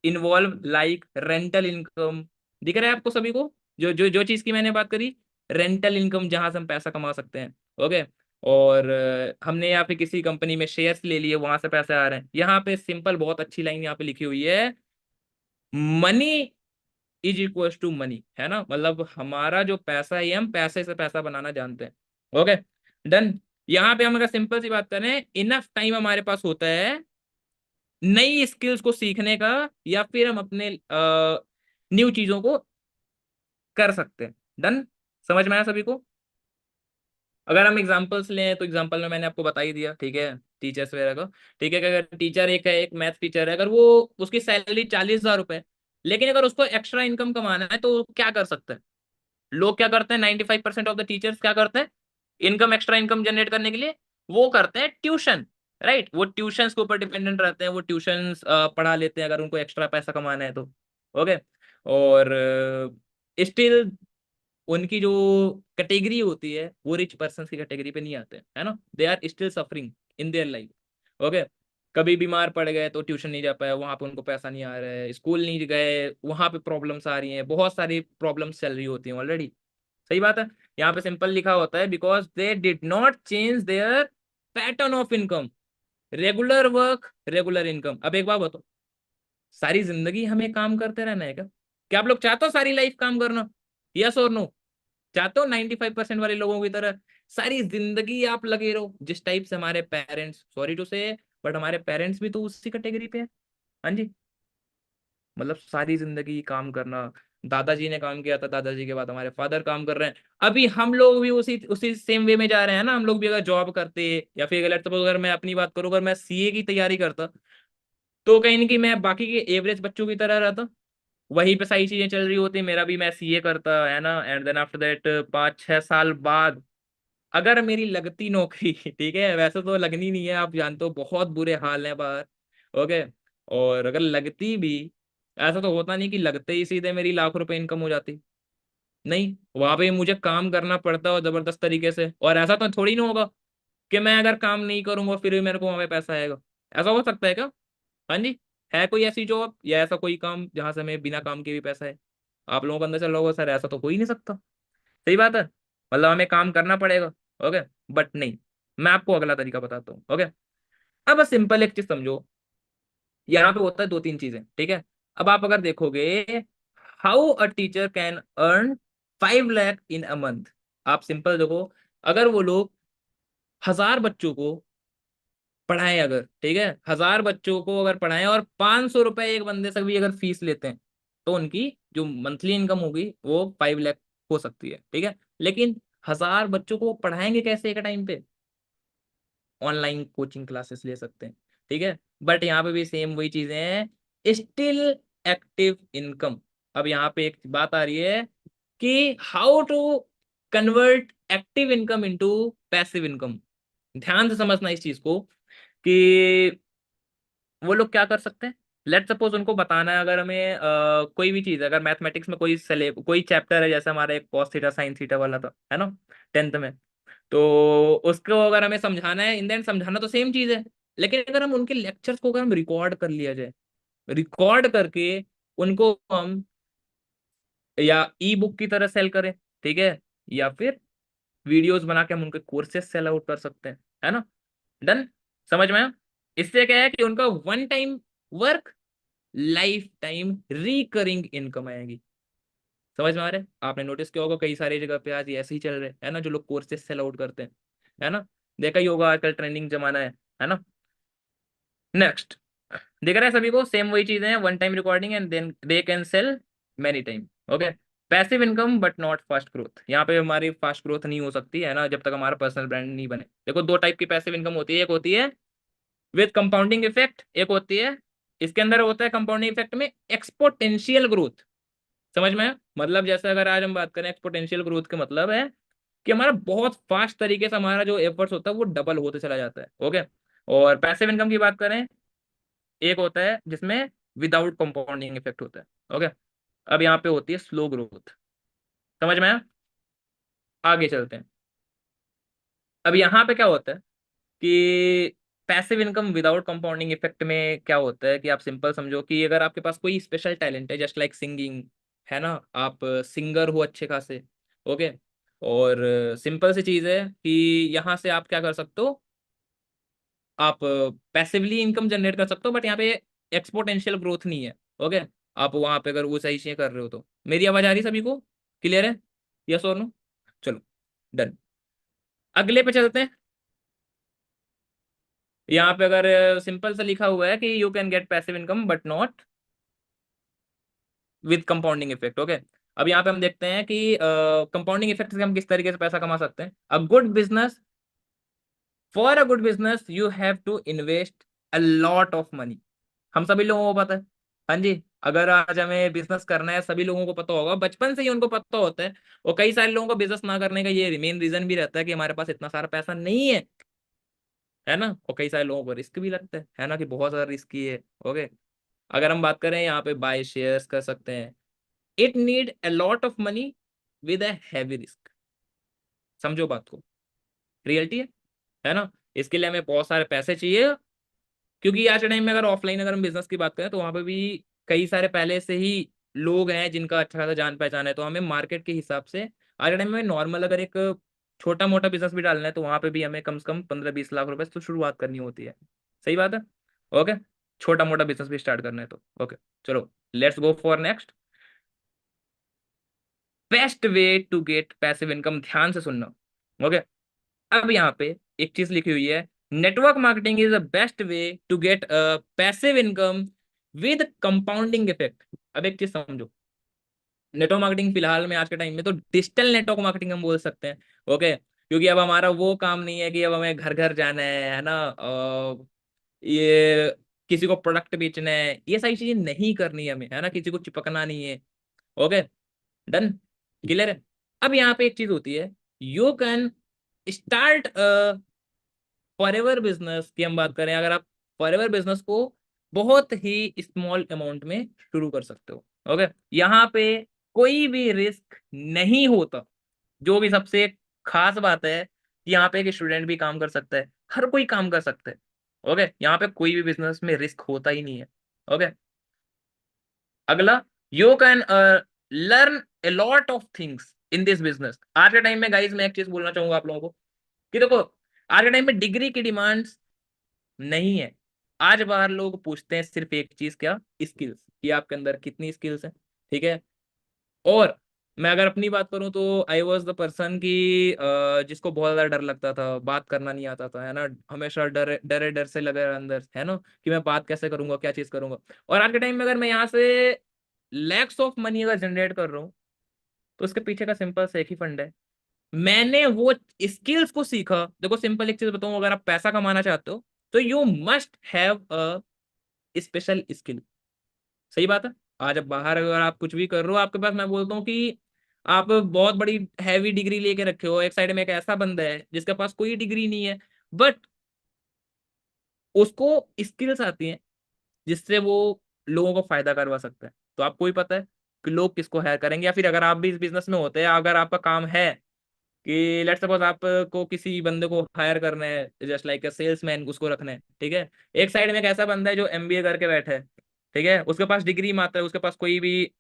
A: involve, like rental income. दिख रहा है आपको सभी को, जो जो जो चीज की मैंने बात करी, रेंटल इनकम, जहां से हम पैसा कमा सकते हैं। ओके। और हमने यहाँ पे किसी कंपनी में शेयर्स ले लिए, वहां से पैसे आ रहे हैं। यहाँ पे सिंपल बहुत अच्छी लाइन यहाँ पे लिखी हुई है, money is equal to money, है ना। मतलब हमारा जो पैसा है, हम पैसे से पैसा बनाना जानते हैं। ओके। डन। यहाँ पे हम अगर सिंपल सी बात करें, इनफ टाइम हमारे पास होता है नई स्किल्स को सीखने का, या फिर हम अपने न्यू चीजों को कर सकते हैं। डन। समझ में आया सभी को। अगर हम एग्जांपल्स लें तो एग्जांपल में मैंने आपको बता ही दिया, ठीक है, टीचर्स वगैरह का। ठीक है कि अगर टीचर एक है, एक मैथ टीचर है, अगर वो उसकी सैलरी 40,000 रुपए, लेकिन अगर उसको एक्स्ट्रा इनकम कमाना है तो क्या कर सकते हैं। लोग क्या करते हैं, 95% ऑफ द टीचर्स क्या करते हैं, इनकम, एक्स्ट्रा इनकम जनरेट करने के लिए वो करते हैं ट्यूशन। राइट। वो ट्यूशंस के ऊपर डिपेंडेंट रहते हैं, वो ट्यूशंस पढ़ा लेते हैं अगर उनको एक्स्ट्रा पैसा कमाना है तो। ओके। और स्टिल उनकी जो कैटेगरी होती है वो रिच पर्सन की कैटेगरी पे नहीं आते हैं, है ना। They are still suffering in their life. Okay. कभी बीमार पड़ गए तो ट्यूशन नहीं जा पाए, वहां पे उनको पैसा नहीं आ रहा है। स्कूल नहीं गए, वहां पे प्रॉब्लम्स आ रही हैं, बहुत सारी प्रॉब्लम्स चल रही होती हैं ऑलरेडी। सही बात है। यहाँ पे सिंपल लिखा होता है, because they did not change their pattern of income, regular work regular income. अब एक बात बताओ, सारी जिंदगी हमें काम करते रहना है क्या। क्या आप लोग चाहते हो सारी लाइफ काम करना, यस और नो। चाहते हो 95% वाले लोगों की तरह सारी जिंदगी आप लगे रहो, जिस टाइप से हमारे पेरेंट्स, सॉरी टू से, बट हमारे पेरेंट्स भी तो उसी कैटेगरी पे है। हाँ जी। मतलब सारी जिंदगी काम करना। दादाजी ने काम किया था, दादाजी के बाद हमारे फादर काम कर रहे हैं, अभी हम लोग भी उसी उसी सेम वे में जा रहे हैं ना। हम लोग भी अगर जॉब करते, या फिर लेट्स सपोज अगर मैं अपनी बात करूँ, अगर मैं सीए की तैयारी करता, तो कहीं ना कहीं मैं बाकी के एवरेज बच्चों की तरह रहता। वहीं पे सारी चीजें चल रही होती, मेरा भी, मैं सीए करता, है ना। एंड देन आफ्टर दैट 5-6 साल बाद अगर मेरी लगती नौकरी ठीक है, वैसे तो लगनी नहीं है, आप जानते हो बहुत बुरे हाल हैं बाहर। ओके। और अगर लगती भी, ऐसा तो होता नहीं कि लगते ही सीधे मेरी लाख रुपए इनकम हो जाती। नहीं, वहां पे मुझे काम करना पड़ता है, और जबरदस्त तरीके से। और ऐसा तो थोड़ी ना होगा कि मैं अगर काम नहीं करूंगा फिर भी मेरे को वहां पे पैसा आएगा। ऐसा हो सकता है क्या। हाँ जी। है कोई ऐसी जॉब या ऐसा कोई काम जहां से हमें बिना काम के भी पैसा है। आप लोगों को अंदर चल रहा होगा, सर ऐसा तो हो ही नहीं सकता। सही बात है। मतलब हमें काम करना पड़ेगा। ओके। बट नहीं, मैं आपको अगला तरीका बताता हूँ। ओके। अब बस सिंपल एक चीज समझो, यहाँ पे होता है दो तीन चीजें, ठीक है। अब आप अगर देखोगे, how a teacher can earn 5 lakh in a month. आप सिंपल देखो, अगर वो लोग 1,000 बच्चों को पढ़ाएं अगर, ठीक है, 1000 बच्चों को अगर पढ़ाएं और 500 रुपए एक बंदे से भी अगर फीस लेते हैं, तो उनकी जो मंथली इनकम होगी वो 5 लाख हो सकती है, ठीक है। लेकिन 1000 बच्चों को पढ़ाएंगे कैसे एक टाइम पे? ऑनलाइन कोचिंग क्लासेस ले सकते हैं, ठीक है। बट यहाँ पे भी सेम वही चीजें हैं, स्टिल एक्टिव इनकम। अब यहाँ पे एक बात आ रही है कि how to convert active income into passive income. ध्यान से समझना इस चीज को कि वो लोग क्या कर सकते हैं। लेट सपोज उनको बताना है, अगर हमें कोई भी चीज, अगर मैथमेटिक्स में कोई चैप्टर है, जैसे हमारा एक कॉस थीटा साइन थीटा वाला था, है ना, 10th में, तो उसको अगर हमें समझाना है, इन द एंड समझाना तो सेम चीज है, लेकिन अगर हम उनके लेक्चर्स को अगर हम रिकॉर्ड कर लिया जाए, रिकॉर्ड करके उनको हम या ई बुक की तरह सेल करें, ठीक है, या फिर वीडियोस बना के हम उनके कोर्सेज सेल आउट कर सकते हैं, है ना। डन, समझ में आया? इससे क्या है कि उनका one time work, life time recurring income आएगी। समझ में आ रहा है? आपने नोटिस किया होगा कई सारी जगह पे आज ये ऐसे ही चल रहे हैं, है ना, जो लोग कोर्सेज सेल आउट करते हैं, है ना। देखा ही होगा आजकल ट्रेंडिंग जमाना है ना। नेक्स्ट, दिख रहा है सभी को, सेम वही चीजें हैं, one time recording and then they can sell many time. Okay, passive income but not fast growth. यहाँ पे हमारी फास्ट ग्रोथ नहीं हो सकती है ना, जब तक हमारा पर्सनल ब्रांड नहीं बने। देखो दो टाइप की पैसिव इनकम होती है, एक होती है विद कंपाउंडिंग इफेक्ट, एक होती है, इसके अंदर होता है कंपाउंडिंग इफेक्ट में एक्सपोटेंशियल ग्रोथ। समझ में आया? मतलब जैसे अगर आज हम बात करें एक्सपोटेंशियल ग्रोथ का मतलब है कि हमारा बहुत फास्ट तरीके से हमारा जो एफर्ट्स होता है वो डबल होते चला जाता है। ओके, और पैसिव इनकम की बात करें, एक होता है जिसमें विदाउट कंपाउंडिंग इफेक्ट होता है। ओके, अब यहाँ पे होती है स्लो ग्रोथ। समझ में आया? आगे चलते हैं। अब यहाँ पे क्या होता है कि passive income without compounding effect में क्या होता है कि आप सिंपल समझो कि अगर आपके पास कोई स्पेशल टैलेंट है, जस्ट लाइक सिंगिंग, है ना, आप सिंगर हो अच्छे खासे, ओके, और सिंपल सी चीज है कि यहाँ से आप क्या कर सकते हो, आप पैसिवली इनकम जनरेट कर सकते हो, बट यहाँ पे एक्सपोनेंशियल ग्रोथ नहीं है। ओके, आप वहां पे अगर वो सही चीजें कर रहे हो तो। मेरी आवाज आ रही है सभी को? क्लियर है? यस और नो? चलो, डन। अगले पे चलते हैं। यहाँ पे अगर सिंपल सा लिखा हुआ है कि you can get passive income but not with compounding effect. Okay, अब यहाँ पे हम देखते हैं कि कंपाउंडिंग इफेक्ट से हम किस तरीके से पैसा कमा सकते हैं। A good business, for a good business you have to invest a lot of money. हम सभी लोगों को पता है, हाँ जी, अगर आज हमें बिजनेस करना है, सभी लोगों को पता होगा, बचपन से ही उनको पता होता है। और कई सारे लोगों को बिजनेस ना करने का ये मेन रीजन भी रहता है कि हमारे पास इतना सारा पैसा नहीं है ना। और कई सारे लोगों को रिस्क भी लगता है ना, कि बहुत ज्यादा रिस्की है। ओके, अगर हम बात करें यहाँ पे बाय शेयर्स कर सकते हैं, it need a lot of money with a heavy risk. समझो बात को, रियलिटी है ना। इसके लिए हमें बहुत सारे पैसे चाहिए, क्योंकि आज के टाइम में अगर ऑफलाइन अगर हम बिजनेस की बात करें तो वहां पे भी कई सारे पहले से ही लोग हैं जिनका अच्छा खासा जान पहचान है। तो हमें मार्केट के हिसाब से आज के टाइम में नॉर्मल अगर एक छोटा मोटा बिजनेस भी डालना है तो वहां पे भी हमें कम से कम 15-20 लाख रुपए से तो शुरुआत करनी होती है। सही बात है? ओके, छोटा मोटा बिजनेस भी स्टार्ट करना है तो। ओके, चलो, let's go for next. Best way to get passive income, ध्यान से सुनना। ओके, अब यहाँ पे एक चीज लिखी हुई है, network marketing is the best way to get passive income with compounding effect. अब एक चीज समझो, नेटवर्क मार्केटिंग फिलहाल में आज के टाइम में तो डिजिटल नेटवर्क मार्केटिंग हम बोल सकते हैं। ओके, क्योंकि अब हमारा वो काम नहीं है कि अब हमें घर घर जाना है ना, ये किसी को प्रोडक्ट बेचना है, ये सारी चीजें नहीं करनी है हमें, है ना, किसी को चिपकना नहीं है। ओके, डन, क्लियर है? अब यहाँ पे एक चीज होती है, you can start forever business की हम बात करें, अगर आप फॉरएवर बिजनेस को बहुत ही स्मॉल अमाउंट में शुरू कर सकते हो। ओके, यहाँ पे कोई भी रिस्क नहीं होता। जो भी सबसे खास बात है कि यहाँ पे एक स्टूडेंट भी काम कर सकता है, हर कोई काम कर सकता है। ओके, यहाँ पे कोई भी बिजनेस में रिस्क होता ही नहीं है। ओके, अगला, you can learn a lot of things in this business. आज के टाइम में गाइस मैं एक चीज बोलना चाहूंगा आप लोगों को कि देखो, आज के टाइम में डिग्री की डिमांड नहीं है। आज बाहर लोग पूछते हैं सिर्फ एक चीज, क्या? स्किल्स, कि आपके अंदर कितनी स्किल्स है, ठीक है। और मैं अगर अपनी बात करूं तो आई वॉज द पर्सन की जिसको बहुत ज्यादा डर लगता था, बात करना नहीं आता था, है ना, हमेशा डर डरे डर से लगे अंदर, है ना, कि मैं बात कैसे करूंगा, क्या चीज करूंगा। और आज के टाइम में अगर मैं यहाँ से लैक्स ऑफ मनी अगर जनरेट कर रहा हूँ, तो उसके पीछे का सिंपल से एक ही फंड है। मैंने वो स्किल्स को सीखा। देखो सिंपल एक चीज बताऊं, अगर आप पैसा कमाना चाहते हो तो you must have a special skill. सही बात है। आज अब बाहर अगर आप कुछ भी कर रहे हो, आपके पास, मैं बोलता हूँ कि आप बहुत बड़ी हैवी डिग्री लेके रखे हो, एक साइड में एक ऐसा बंदा है जिसके पास कोई डिग्री नहीं है, बट उसको स्किल्स आती हैं जिससे वो लोगों को फायदा करवा सकता है। तो आपको ही पता है कि लोग किसको हायर करेंगे, या फिर अगर आप भी इस बिजनेस में होते हैं, अगर आपका काम है कि लेट्स सपोज आपको किसी बंदे को हायर करना है, जस्ट लाइक अ सेल्समैन, उसको रखना है, ठीक है। एक साइड में एक ऐसा बंदा है जो एमबीए करके बैठा है, ठीक है, उसके पास डिग्री मात्र है, उसके पास कोई भी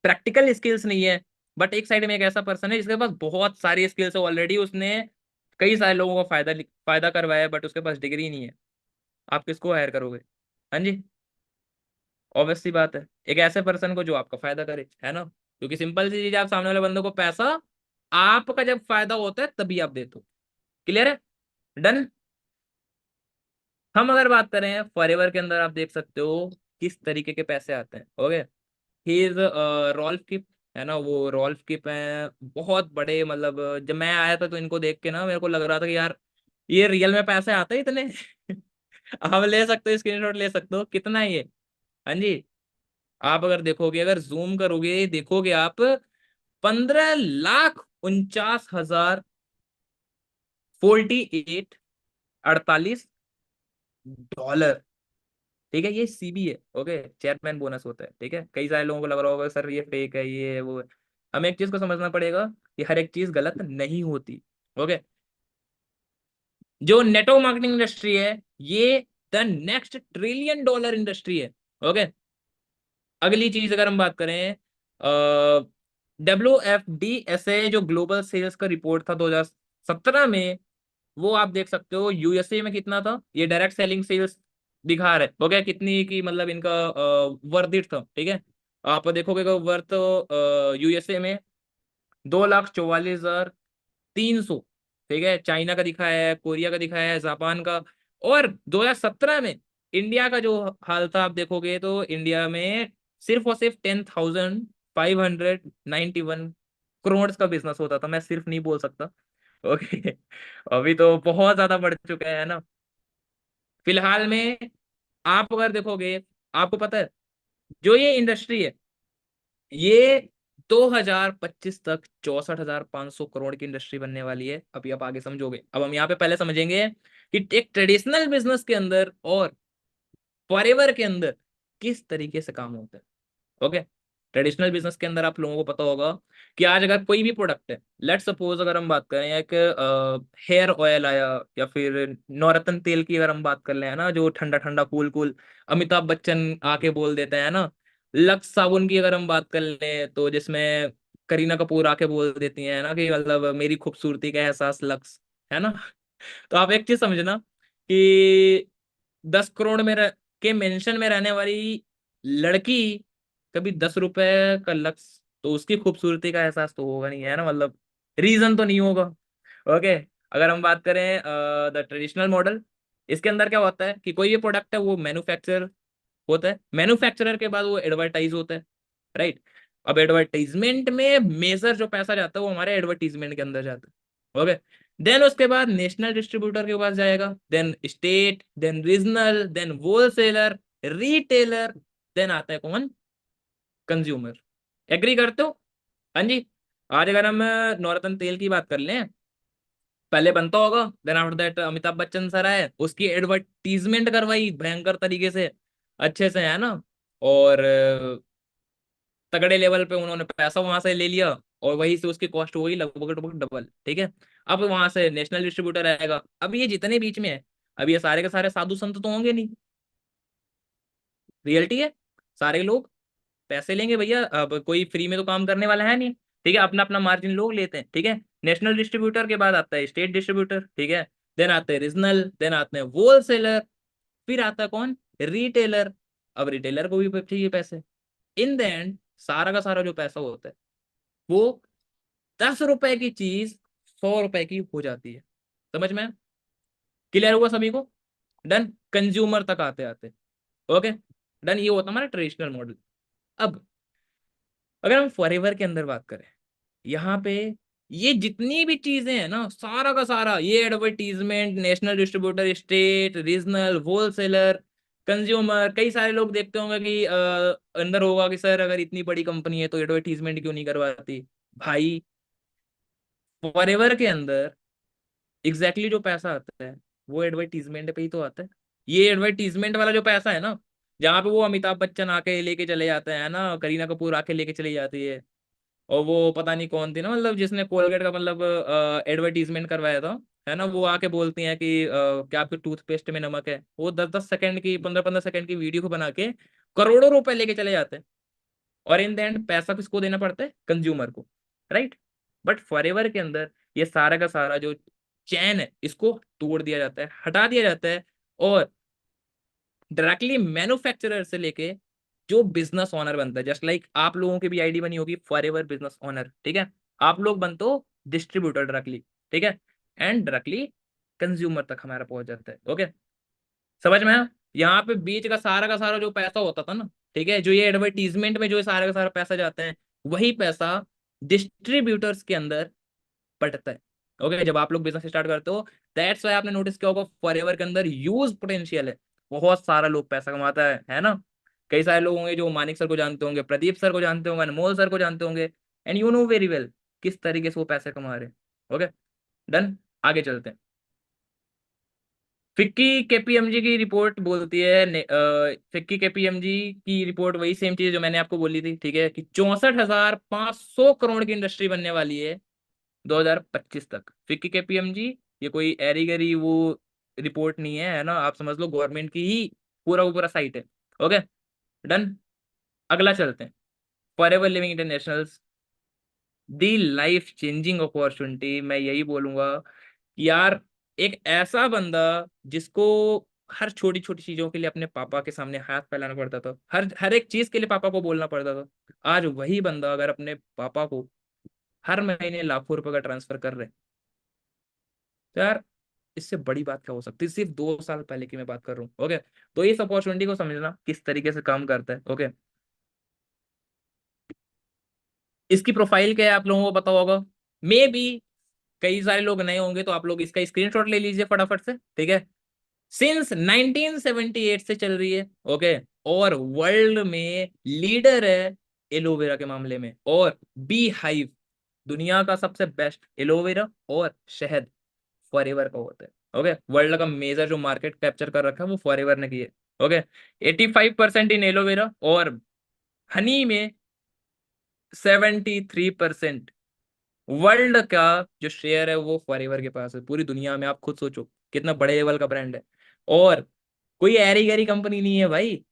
A: प्रैक्टिकल स्किल्स नहीं है। बट एक साइड में एक ऐसा पर्सन है जिसके पास बहुत सारी स्किल्स है ऑलरेडी, उसने कई सारे लोगों को फायदा फायदा करवाया है, बट उसके पास डिग्री नहीं है। आप किसको हायर करोगे? हाँ जी, ऑब्वियस सी बात है, एक ऐसे पर्सन को जो आपका फायदा करे, है ना। क्योंकि सिंपल सी चीज है, आप सामने वाले बंदे को पैसा आपका जब फायदा होता है तभी आप देते हो। क्लियर है? डन। हम अगर बात करें फॉरएवर के अंदर, आप देख सकते हो किस तरीके के पैसे आते हैं। ओके, ही इज रॉल्फ किप, है ना, वो रॉल्फ किप है, बहुत बड़े, मतलब जब मैं आया था तो इनको देख के ना मेरे को लग रहा था कि यार ये रियल में पैसे आते हैं इतने। आप ले सकते हो, स्क्रीनशॉट ले सकते हो, कितना है ये। हाँ जी, आप अगर देखोगे, अगर जूम करोगे, देखोगे आप, 15,48,48 डॉलर। ठीक है, ये सीबी है। ओके, चेयरमैन बोनस होता है। ठीक है, कई सारे लोगों को लग रहा होगा सर ये फेक है, ये है, वो है। हमें एक चीज को समझना पड़ेगा कि हर एक चीज गलत नहीं होती। ओके, जो नेटवर्क मार्केटिंग इंडस्ट्री है, ये द नेक्स्ट $1 ट्रिलियन इंडस्ट्री है। ओके, अगली चीज अगर हम बात करें, WFDSA जो ग्लोबल सेल्स का रिपोर्ट था 2017 में, वो आप देख सकते हो यूएसए में कितना था, ये डायरेक्ट सेलिंग सेल्स दिखा रहे, हो गया कितनी की, मतलब इनका वर्थ इट था। ठीक है, आप देखोगे वर्थ यूएसए में 2,44,300। ठीक है, चाइना का दिखाया है, कोरिया का दिखाया है, जापान का। और 2017 में इंडिया का जो हाल था, आप देखोगे तो इंडिया में सिर्फ और सिर्फ 10,591 करोड़ का बिजनेस होता था। मैं सिर्फ नहीं बोल सकता। ओके, अभी तो बहुत ज्यादा बढ़ चुका है ना। फिलहाल में आप अगर देखोगे, आपको पता है जो ये इंडस्ट्री है, ये 2025 तक 64,500 करोड़ की इंडस्ट्री बनने वाली है। अभी आप आगे समझोगे। अब हम यहाँ पे पहले समझेंगे कि एक ट्रेडिशनल बिजनेस के अंदर और फॉरएवर के अंदर किस तरीके से काम होता है। ओके, ट्रेडिशनल बिजनेस के अंदर आप लोगों को पता होगा कि आज अगर कोई भी प्रोडक्ट है, लेट सपोज अगर हम बात करें एक हेयर ऑयल आया, या फिर नवरत्न तेल की अगर हम बात कर ले, है ना, जो ठंडा ठंडा कूल कूल अमिताभ बच्चन आके बोल देते हैं ना। लक्स साबुन की अगर हम बात कर ले, तो जिसमें करीना कपूर आके बोल देती है ना कि मतलब मेरी खूबसूरती का एहसास लक्स, है ना। तो आप एक चीज समझना कि 10 करोड़ में के मेंशन में रहने वाली लड़की कभी 10 रुपए का लक्स, तो उसकी खूबसूरती का एहसास तो होगा नहीं, है ना, मतलब रीजन तो नहीं होगा। ओके, अगर हम बात करें द ट्रेडिशनल मॉडल, इसके अंदर क्या होता है कि कोई भी प्रोडक्ट है वो मैन्युफैक्चर होता है, मैन्युफैक्चरर के बाद वो एडवर्टाइज होता है, राइट। अब एडवर्टाइजमेंट में मेजर जो पैसा जाता है वो हमारे एडवर्टीजमेंट के अंदर जाता है। ओके, देन उसके बाद नेशनल डिस्ट्रीब्यूटर के पास जाएगा, then state, then regional, then wholesaler, retailer, then आता है कौन? कंज्यूमर। एग्री करते हो? हाँ जी। आज अगर हम नवरत्न तेल की बात कर लें, पहले बनता होगा, then after that Amitabh Bachchan sir आए, उसकी एडवर्टीजमेंट करवाई भयंकर तरीके से, अच्छे से, है ना। और तगड़े लेवल पे उन्होंने पैसा वहां से ले लिया, और वहीं से उसकी कॉस्ट हो गई लगभग लगभग डबल। ठीक है, अब वहां से नेशनल डिस्ट्रीब्यूटर आएगा। अब ये जितने बीच में है, अब ये सारे के सारे साधु संत तो होंगे नहीं। रियलिटी है, सारे लोग पैसे लेंगे भैया, अब कोई फ्री में तो काम करने वाला है नहीं। ठीक है, अपना अपना मार्जिन लोग लेते हैं। ठीक है, नेशनल डिस्ट्रीब्यूटर के बाद आता है स्टेट डिस्ट्रीब्यूटर। ठीक है, देन आते हैं रीजनल, देन आते हैं होलसेलर, फिर आता है कौन? रिटेलर। अब रिटेलर को भी चाहिए पैसे। इन द एंड सारा का सारा जो पैसा होता है वो 10 रुपए की चीज 100 रुपए की हो जाती है। समझ में? क्लियर हुआ सभी को? डन। कंज्यूमर तक आते आते। ओके। डन। ये होता हमारा ट्रेडिशनल मॉडल। अब अगर हम फॉरएवर के अंदर बात करें, यहाँ पे ये जितनी भी चीजें हैं ना, सारा का सारा, ये advertisement, national distributor, state, regional, wholesaler, consumer, कई सारे लोग देखते होंगे कि अंदर होगा कि सर अगर इतनी बड़ी कंपनी है तो एडवर्टीजमेंट क्यों नहीं करवाती। भाई, फॉरएवर के अंदर एग्जैक्टली जो पैसा आता है वो एडवर्टीजमेंट पे ही तो आता है। ये एडवर्टीजमेंट वाला जो पैसा है ना, जहाँ पे वो अमिताभ बच्चन आके लेके चले जाते हैं ना, करीना कपूर आके लेके चली जाती है, और वो पता नहीं कौन थी ना, मतलब जिसने कोलगेट का मतलब एडवर्टीजमेंट करवाया था, है ना, वो आके बोलती हैं कि क्या आपके टूथपेस्ट में नमक है। वो 10-10 सेकंड की, 15-15 सेकंड की वीडियो को बना के करोड़ों रुपए लेके चले जाते हैं। और इन द एंड पैसा किसको देना पड़ता है? कंज्यूमर को। राइट। बट फॉरएवर के अंदर ये सारा का सारा जो चैन है इसको तोड़ दिया जाता है, हटा दिया जाता है, और डायरेक्टली मैन्युफैक्चरर से लेके जो बिजनेस ओनर बनता है, जस्ट लाइक आप लोगों की भी आईडी बनी होगी फॉरएवर बिजनेस ओनर, ठीक है, आप लोग बनते हो डिस्ट्रीब्यूटर डायरेक्टली, ठीक है, एंड डायरेक्टली कंज्यूमर तक हमारा पहुंच जाता है। ओके। समझ में आया? यहाँ पे बीच का सारा जो पैसा होता था ना, ठीक है, जो ये एडवर्टीजमेंट में जो सारा का सारा पैसा जाता है, वही पैसा डिस्ट्रीब्यूटर्स के अंदर पड़ता है। ओके। जब आप लोग बिजनेस स्टार्ट करते हो, दैट्स वाई आपने नोटिस किया होगा फॉरएवर के अंदर ह्यूज पोटेंशियल है। बहुत सारा लोग पैसा कमाता है ना। कई सारे लोग होंगे जो मानिक सर को जानते होंगे, प्रदीप सर को जानते होंगे, अनमोल सर को जानते होंगे, and you know very well किस तरीके से वो पैसे कमा रहे हैं। ओके। डन। आगे चलते हैं। फिक्की केपीएमजी की रिपोर्ट बोलती है फिक्की केपीएमजी की रिपोर्ट वही सेम चीज जो मैंने आपको बोली थी, ठीक है, कि 64,500 करोड़ की इंडस्ट्री बनने वाली है 2025 तक। फिक्की केपीएमजी ये कोई एरी गरी वो रिपोर्ट नहीं है ना, आप समझ लो गवर्नमेंट की ही पूरा पूरा साइट है। ओके। डन। अगला चलते हैं। फॉरएवर लिविंग इंटरनेशनल, दी लाइफ चेंजिंग अपॉर्चुनिटी। मैं यही बोलूंगा कि यार, एक ऐसा बंदा जिसको हर छोटी छोटी चीजों के लिए अपने पापा के सामने हाथ फैलाना पड़ता था, हर हर एक चीज के लिए पापा को बोलना पड़ता था, आज वही बंदा अगर अपने पापा को हर महीने लाखों रुपए का ट्रांसफर कर रहे हैं, तो यार इससे बड़ी बात क्या हो सकती है? सिर्फ 2 साल पहले की मैं बात कर रहा हूँ। ओके। तो इस अपॉर्चुनिटी को समझना किस तरीके से काम करता है। ओके। इसकी प्रोफाइल क्या है आप लोगों को पता होगा, मे बी कई सारे लोग नए होंगे तो आप लोग इसका स्क्रीनशॉट ले लीजिए फटाफट से, ठीक है। सिंस 1978 से चल रही है। ओके। और वर्ल्ड में लीडर है एलोवेरा के मामले में, और बी हाइव, दुनिया का सबसे बेस्ट एलोवेरा और शहद फॉरएवर का होता है। ओके। वर्ल्ड का मेजर जो मार्केट कैप्चर कर रखा है वो फॉरएवर ने की है। ओके। 85% इन एलोवेरा, और हनी में 73%। वर्ल्ड का जो शेयर है वो फॉरएवर के पास है पूरी दुनिया में। आप खुद सोचो कितना बड़े लेवल का ब्रांड है, और कोई ऐरी गैरी कंपनी नहीं है भाई।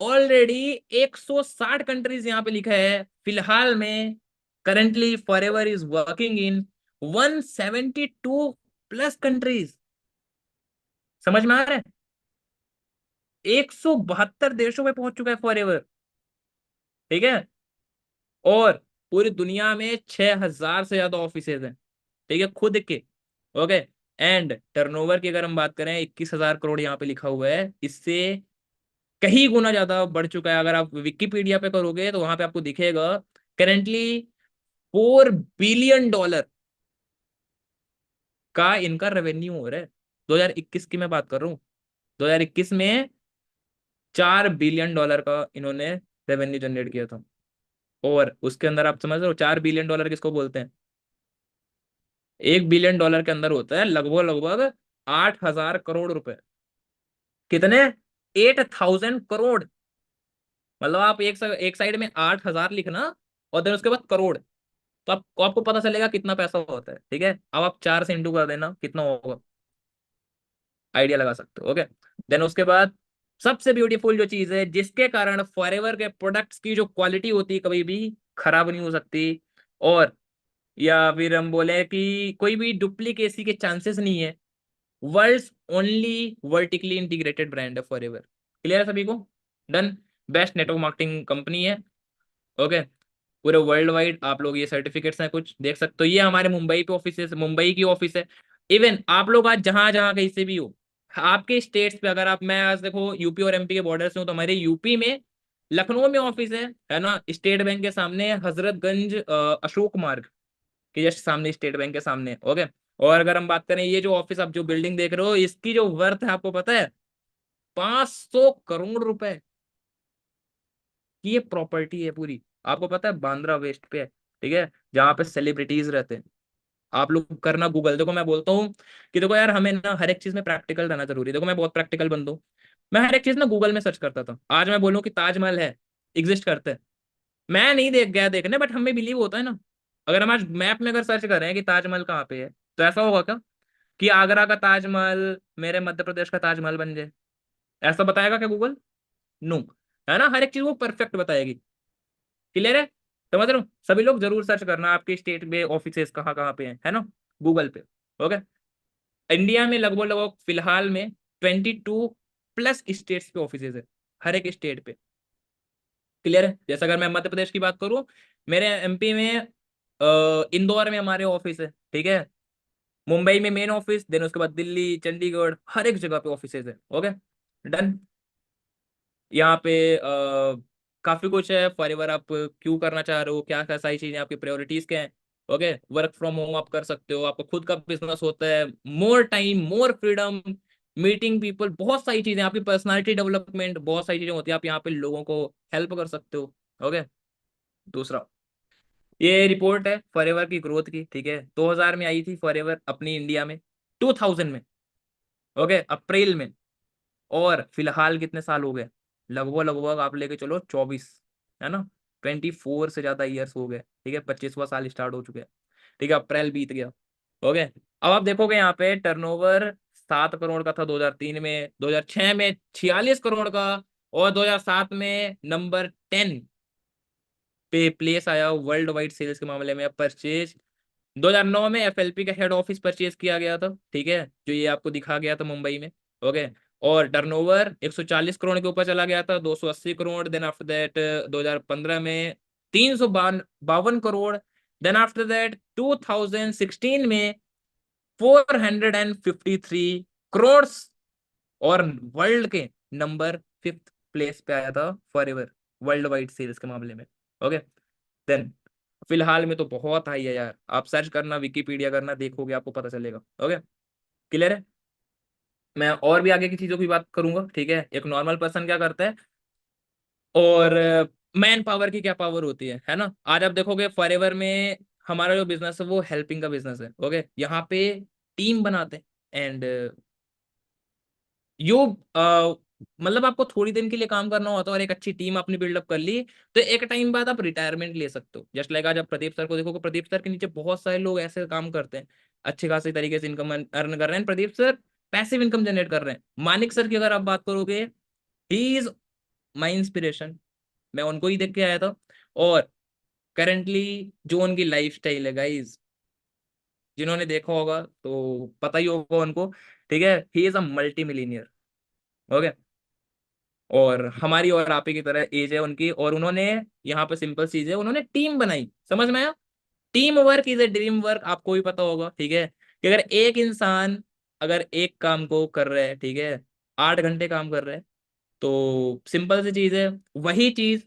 A: ऑलरेडी 160 कंट्रीज यहाँ पे लिखा है फिलहाल में। Currently forever is working in 172 plus countries. समझ में आ रहा है? 172 देशों में पहुंच चुका है फॉरएवर, ठीक है। और पूरी दुनिया में 6,000 से ज्यादा ऑफिसेज हैं, ठीक है, खुद के। ओके। एंड टर्नओवर की अगर हम बात करें, 21,000 करोड़ यहाँ पे लिखा हुआ है, इससे कहीं गुना ज्यादा बढ़ चुका है। अगर आप विकिपीडिया पे करोगे तो वहां पे आपको दिखेगा करेंटली $4 बिलियन का इनका रेवेन्यू हो रहा है। 2021 की मैं बात कर रहा हूँ। 2021 में $4 बिलियन का इन्होंने रेवेन्यू जनरेट किया था। और उसके अंदर आप समझ रहे हो $4 बिलियन किसको बोलते हैं? $1 बिलियन के अंदर होता है लगभग लगभग 8,000 करोड़ रुपए। कितने? 8,000 करोड़। मतलब आप एक साइड में 8,000 लिखना, और देन उसके बाद करोड़, तो आपको पता चलेगा कितना पैसा होता है, ठीक है। अब आप 4 से इंटू कर देना कितना होगा, आइडिया लगा सकते हो। ओके। देन उसके बाद सबसे ब्यूटीफुल जो चीज है जिसके कारण फॉरएवर के प्रोडक्ट्स की जो क्वालिटी होती है कभी भी खराब नहीं हो सकती, और या फिर हम बोले कि कोई भी डुप्लीकेसी के चांसेस नहीं है, world's only vertically integrated brand है फॉरएवर। क्लियर है सभी को? Done. Best network marketing company है। ओके। पूरे वर्ल्ड वाइड आप लोग ये सर्टिफिकेट्स हैं कुछ देख सकते हो। ये हमारे मुंबई पे ऑफिस है, मुंबई की ऑफिस है। इवन आप लोग आज जहां जहां कहीं से भी हो, आपके स्टेट्स पे अगर आप, मैं आज देखो यूपी और एमपी के बॉर्डर से हूँ, तो हमारे यूपी में लखनऊ में ऑफिस है ना, स्टेट बैंक के सामने हजरतगंज अशोक मार्ग के जस्ट सामने, स्टेट बैंक के सामने। ओके। और अगर हम बात करें, ये जो ऑफिस आप जो बिल्डिंग देख रहे हो, इसकी जो वर्थ है आपको पता है, 500 करोड़ रुपए की ये प्रॉपर्टी है पूरी। आपको पता है बांद्रा वेस्ट पे है, ठीक है, जहां पे सेलिब्रिटीज रहते हैं। आप लोग करना गूगल। देखो मैं बोलता हूँ कि देखो यार, हमें ना हर एक चीज में प्रैक्टिकल रहना जरूरी है। देखो मैं बहुत प्रैक्टिकल बंदा हूँ, मैं हर एक चीज ना गूगल में सर्च करता था। आज मैं बोलूँ कि ताजमहल है, एग्जिस्ट करते हैं, मैं नहीं देख गया देखने, बट हमें बिलीव होता है ना। अगर हम आज मैप में अगर सर्च कर रहे हैं कि ताजमहल कहाँ पे है, तो ऐसा होगा क्या कि आगरा का ताजमहल मेरे मध्य प्रदेश का ताजमहल बन जाए? ऐसा बताएगा क्या गूगल? नो। है ना, हर एक चीज वो परफेक्ट बताएगी। क्लियर है? समझ रहे हो? सभी लोग जरूर सर्च करना आपके स्टेट में ऑफिसेस कहाँ कहाँ पे हैं, है ना, गूगल पे। ओके। इंडिया में लगभग लगभग फिलहाल में 22+ स्टेट्स पे ऑफिसेज है, हर एक स्टेट पे। क्लियर है? जैसे अगर मैं मध्य प्रदेश की बात करूं, मेरे एमपी में इंदौर में हमारे ऑफिस है, ठीक है, मुंबई में मेन ऑफिस, देन उसके बाद दिल्ली, चंडीगढ़, हर एक जगह पे ऑफिसेज है। ओके। डन। यहाँ पे काफी कुछ है। फॉरएवर आप क्यों करना चाह रहे हो, क्या क्या सारी चीजें, आपकी प्रायोरिटीज क्या है। ओके। वर्क फ्रॉम होम आप कर सकते हो, आपका खुद का बिजनेस होता है, more time, more freedom, meeting people, बहुत सारी चीजें, आपकी पर्सनालिटी डेवलपमेंट, बहुत सारी चीजें होती है। आप यहाँ पे लोगों को हेल्प कर सकते हो। ओके। दूसरा, ये रिपोर्ट है फॉरएवर की ग्रोथ की, ठीक है, 2000 में आई थी फॉरएवर अपनी इंडिया में, 2000 में। ओके, अप्रैल में। और फिलहाल कितने साल हो गए? लगभग लगभग आप लेके चलो 24, है ना, 24 से ज्यादा ईयर्स हो गए, ठीक है, 25वां साल स्टार्ट हो चुके हैं, ठीक है, अप्रैल बीत गया। ओके। अब आप देखोगे यहाँ पे टर्नओवर 7 करोड़ का था 2003 में, 2006 में 46 करोड़ का, और 2007 में नंबर 10 पे प्लेस आया वर्ल्ड वाइड सेल्स के मामले में। परचेज 2009 में एफएलपी का हेड ऑफिस परचेज किया गया था, ठीक है, जो ये आपको दिखा गया था मुंबई में। ओके। और टर्नओवर 140 करोड़ के ऊपर चला गया था, 280 करोड़। देन आफ्टर दैट 2015 में 352 करोड़। देन आफ्टर दैट 2016 में 453 करोड़। और वर्ल्ड के नंबर 5th प्लेस पे आया था फॉरएवर वर्ल्ड वाइड सेल्स के मामले में। ओके। देन फिलहाल में तो बहुत हाई है यार, आप सर्च करना, विकीपीडिया करना, देखोगे आपको पता चलेगा। ओके। क्लियर है? मैं और भी आगे की चीजों की बात करूंगा, ठीक है, एक नॉर्मल पर्सन क्या करता है, और मैन पावर की क्या पावर होती है ना। आज आप देखोगे फॉरएवर में हमारा जो बिजनेस है वो हेल्पिंग का बिजनेस है। ओके। यहाँ पे टीम बनाते हैं, एंड यू मतलब आपको थोड़ी दिन के लिए काम करना होता है, और एक अच्छी टीम आपने बिल्डअप कर ली, तो एक टाइम बाद आप रिटायरमेंट ले सकते हो। जस्ट लाइक आज आप प्रदीप सर को देखोगे, प्रदीप सर के नीचे बहुत सारे लोग ऐसे काम करते हैं, अच्छे खासे तरीके से इनकम अर्न कर रहे हैं, Pradeep sir passive income generate कर रहे हैं। मानिक सर की अगर आप बात करोगे, ही इज माई इंस्पिरेशन, मैं उनको ही देख के आया था। और करेंटली जो उनकी लाइफ स्टाइल है गाइज, जिन्होंने देखा होगा तो पता ही होगा उनको, ठीक है, he is a multi millionaire. Okay. और हमारी और आप ही की तरह एज है उनकी, और उन्होंने यहाँ पे सिंपल चीज है, उन्होंने टीम बनाई, समझ में आया? Team work is a dream work, आपको भी पता होगा, ठीक है, कि अगर एक इंसान अगर एक काम को कर रहा है, ठीक है, 8 घंटे काम कर रहा है, तो सिंपल सी चीज है, वही चीज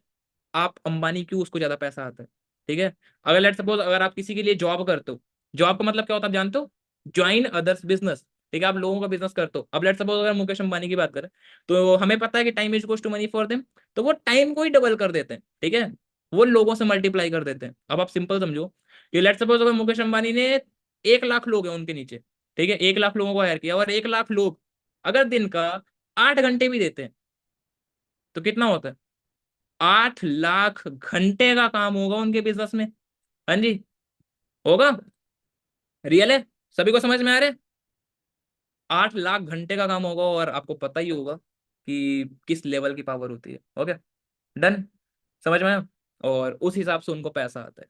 A: आप अंबानी, क्यों उसको ज्यादा पैसा आता है, ठीक है। अगर लेट सपोज अगर आप किसी के लिए जॉब करते हो, जॉब का मतलब क्या होता है आप जानते हो? ज्वाइन अदर्स बिजनेस, ठीक है, आप लोगों का बिजनेस करते हो। अब लेट सपोज अगर मुकेश अंबानी की बात करें, तो हमें पता है कि time is equals to money for them, तो वो टाइम को ही डबल कर देते हैं, ठीक है, वो लोगों से मल्टीप्लाई कर देते हैं। अब आप सिंपल समझो कि लेट सपोज अगर मुकेश अंबानी ने 1 लाख लोग हैं उनके नीचे, ठीक है, 1 लाख लोगों को हायर किया, और 1 लाख लोग अगर दिन का 8 घंटे भी देते हैं, तो कितना होता है? 8 लाख घंटे का काम होगा उनके बिजनेस में। हाँ जी, होगा। रियल है? सभी को समझ में आ रहा है? 8 लाख घंटे का काम होगा, और आपको पता ही होगा कि किस लेवल की पावर होती है। ओके। डन। समझ में आया? और उस हिसाब से उनको पैसा आता है।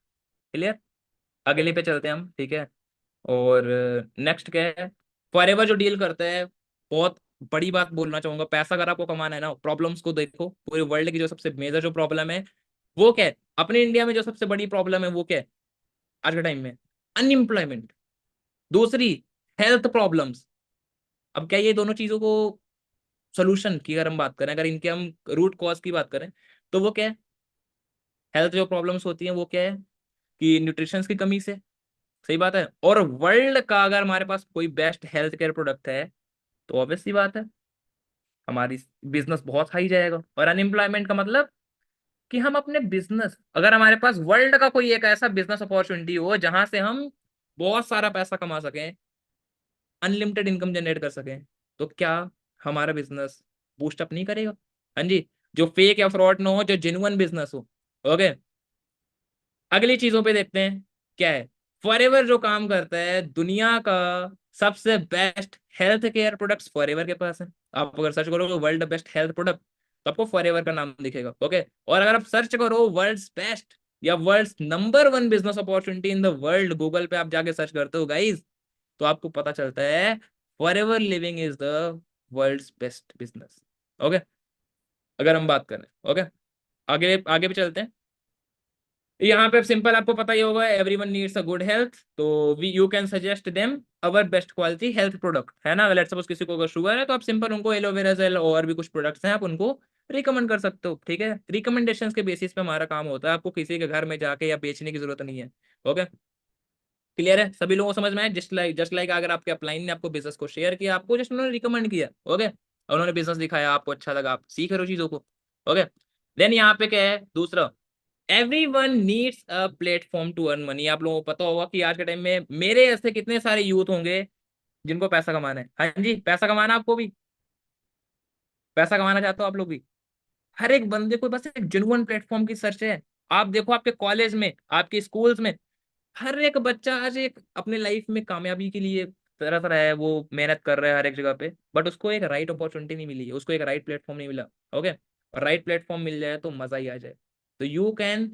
A: क्लियर? अगले पे चलते हैं हम, ठीक है। और नेक्स्ट क्या है, फॉरएवर जो डील करता है, बहुत बड़ी बात बोलना चाहूंगा, पैसा अगर आपको कमाना है ना, प्रॉब्लम्स को देखो, पूरे वर्ल्ड की जो सबसे मेजर जो प्रॉब्लम है, वो क्या है अपने इंडिया में जो सबसे बड़ी प्रॉब्लम है वो क्या है आज के टाइम में? अनएम्प्लॉयमेंट। दूसरी, हेल्थ प्रॉब्लम्स। अब क्या ये दोनों चीजों को सोल्यूशन की अगर हम बात करें, अगर इनके हम रूट कॉज की बात करें, तो वो क्या है? हेल्थ जो प्रॉब्लम्स होती हैं वो क्या है कि न्यूट्रिशन की कमी से। सही बात है। और वर्ल्ड का अगर हमारे पास कोई बेस्ट हेल्थ केयर प्रोडक्ट है तो ऑब्वियस सी बात है हमारी बिजनेस बहुत हाई जाएगा। और अनएम्प्लॉयमेंट का मतलब कि हम अपने बिजनेस, अगर हमारे पास वर्ल्ड का कोई एक ऐसा बिजनेस अपॉर्चुनिटी हो जहां से हम बहुत सारा पैसा कमा सकें, अनलिमिटेड इनकम जनरेट कर सकें, तो क्या हमारा बिजनेस बूस्टअप नहीं करेगा? हाँ जी। जो फेक या फ्रॉड ना हो, जो जेन्युइन बिजनेस हो। ओके। अगली चीजों पे देखते हैं क्या है। फॉरएवर जो काम करता है दुनिया का सबसे best health care products forever के पास है। आप अगर सर्च करोगे वर्ल्ड बेस्ट हेल्थ प्रोडक्ट तो आपको फॉरएवर का नाम दिखेगा। ओके। और अगर आप सर्च करो वर्ल्ड्स बेस्ट या world's number one business opportunity in the world, Google पे आप जाके सर्च करते हो गाइस, तो आपको पता चलता है Forever Living is the world's best business. Okay. अगर हम बात करें। ओके। आगे आगे भी चलते हैं। यहाँ पे सिंपल आपको पता ही होगा everyone needs a good health, तो we you can suggest them our best quality health product, है ना? लेट्स सपोज किसी को अगर शुगर है तो आप सिंपल उनको एलोवेरा जेल और भी कुछ प्रोडक्ट्स हैं आप उनको रिकमेंड कर सकते हो। ठीक है। रिकमेंडेशंस के बेसिस पे हमारा काम होता है, आपको किसी के घर में जाके या बेचने की जरूरत नहीं है। ओके। क्लियर है सभी लोगों को समझ में आया? जस्ट लाइक अगर आपके अपलाइन ने आपको बिजनेस को शेयर किया, आपको जस्ट उन्होंने रिकमेंड किया। ओके। और उन्होंने बिजनेस दिखाया, आपको अच्छा लगा, आप सीख रहे हो चीजों को। ओके। देन यहाँ पे क्या है दूसरा, everyone needs a platform to earn money. आप लोगों को पता होगा कि आज के टाइम में मेरे ऐसे कितने सारे यूथ होंगे जिनको पैसा कमाना है। हाँ जी, पैसा कमाना, आपको भी पैसा कमाना चाहते हो आप लोग भी। हर एक बंदे को बस एक जेन्युइन प्लेटफॉर्म की सर्च है। आप देखो आपके कॉलेज में, आपके स्कूल्स में, हर एक बच्चा आज एक अपने लाइफ में कामयाबी के लिए तरह तरह है, वो मेहनत कर रहा है हर एक जगह पे, बट उसको एक राइट अपॉर्चुनिटी नहीं मिली है, उसको एक राइट प्लेटफॉर्म नहीं मिला। ओके। और राइट प्लेटफॉर्म मिल जाए तो मजा ही आ जाए। तो you can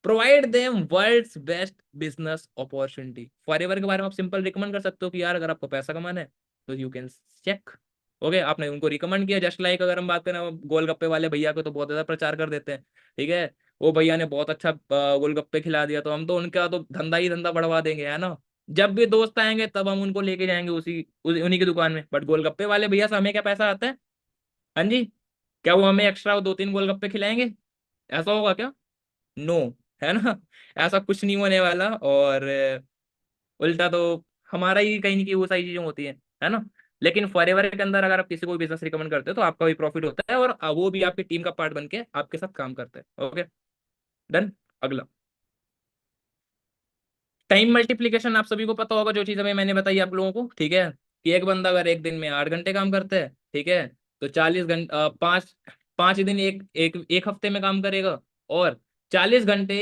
A: provide them world's best business opportunity. Forever के बारे में आप सिंपल रिकमेंड कर सकते हो कि यार अगर आपको पैसा कमाना है तो यू कैन चेक। ओके। आपने उनको रिकमेंड किया। जस्ट लाइक अगर हम बात करें गोलगप्पे वाले भैया को तो बहुत ज्यादा प्रचार कर देते हैं। ठीक है। वो भैया ने बहुत अच्छा गोलगप्पे खिला दिया तो हम तो उनका तो धंधा ही धंधा बढ़वा देंगे, है ना? जब भी दोस्त आएंगे तब हम उनको लेके जाएंगे उन्हीं की दुकान में। बट गोलगप्पे वाले भैया से हमें क्या पैसा आता है? हाँ जी। क्या वो हमें एक्स्ट्रा दो तीन गोलगप्पे खिलाएंगे? ऐसा होगा क्या? नो। है ना? ऐसा कुछ नहीं होने वाला। और उल्टा तो हमारा ही कहीं नहीं की वो सारी चीजें होती है ना? लेकिन फॉरएवर के अंदर अगर आप किसी को बिजनेस रिकमेंड करते हो तो आपका भी प्रॉफिट होता है और वो भी आपकी टीम का पार्ट बन के आपके साथ काम करता है। ओके। डन। अगला, टाइम मल्टीप्लीकेशन। आप सभी को पता होगा जो चीज अभी मैंने बताई आप लोगों को। ठीक है। कि एक बंदा अगर एक दिन में 8 घंटे काम करता है, ठीक है, तो 40 घंटे, पाँच पाँच दिन एक एक एक हफ्ते में काम करेगा। और 40 घंटे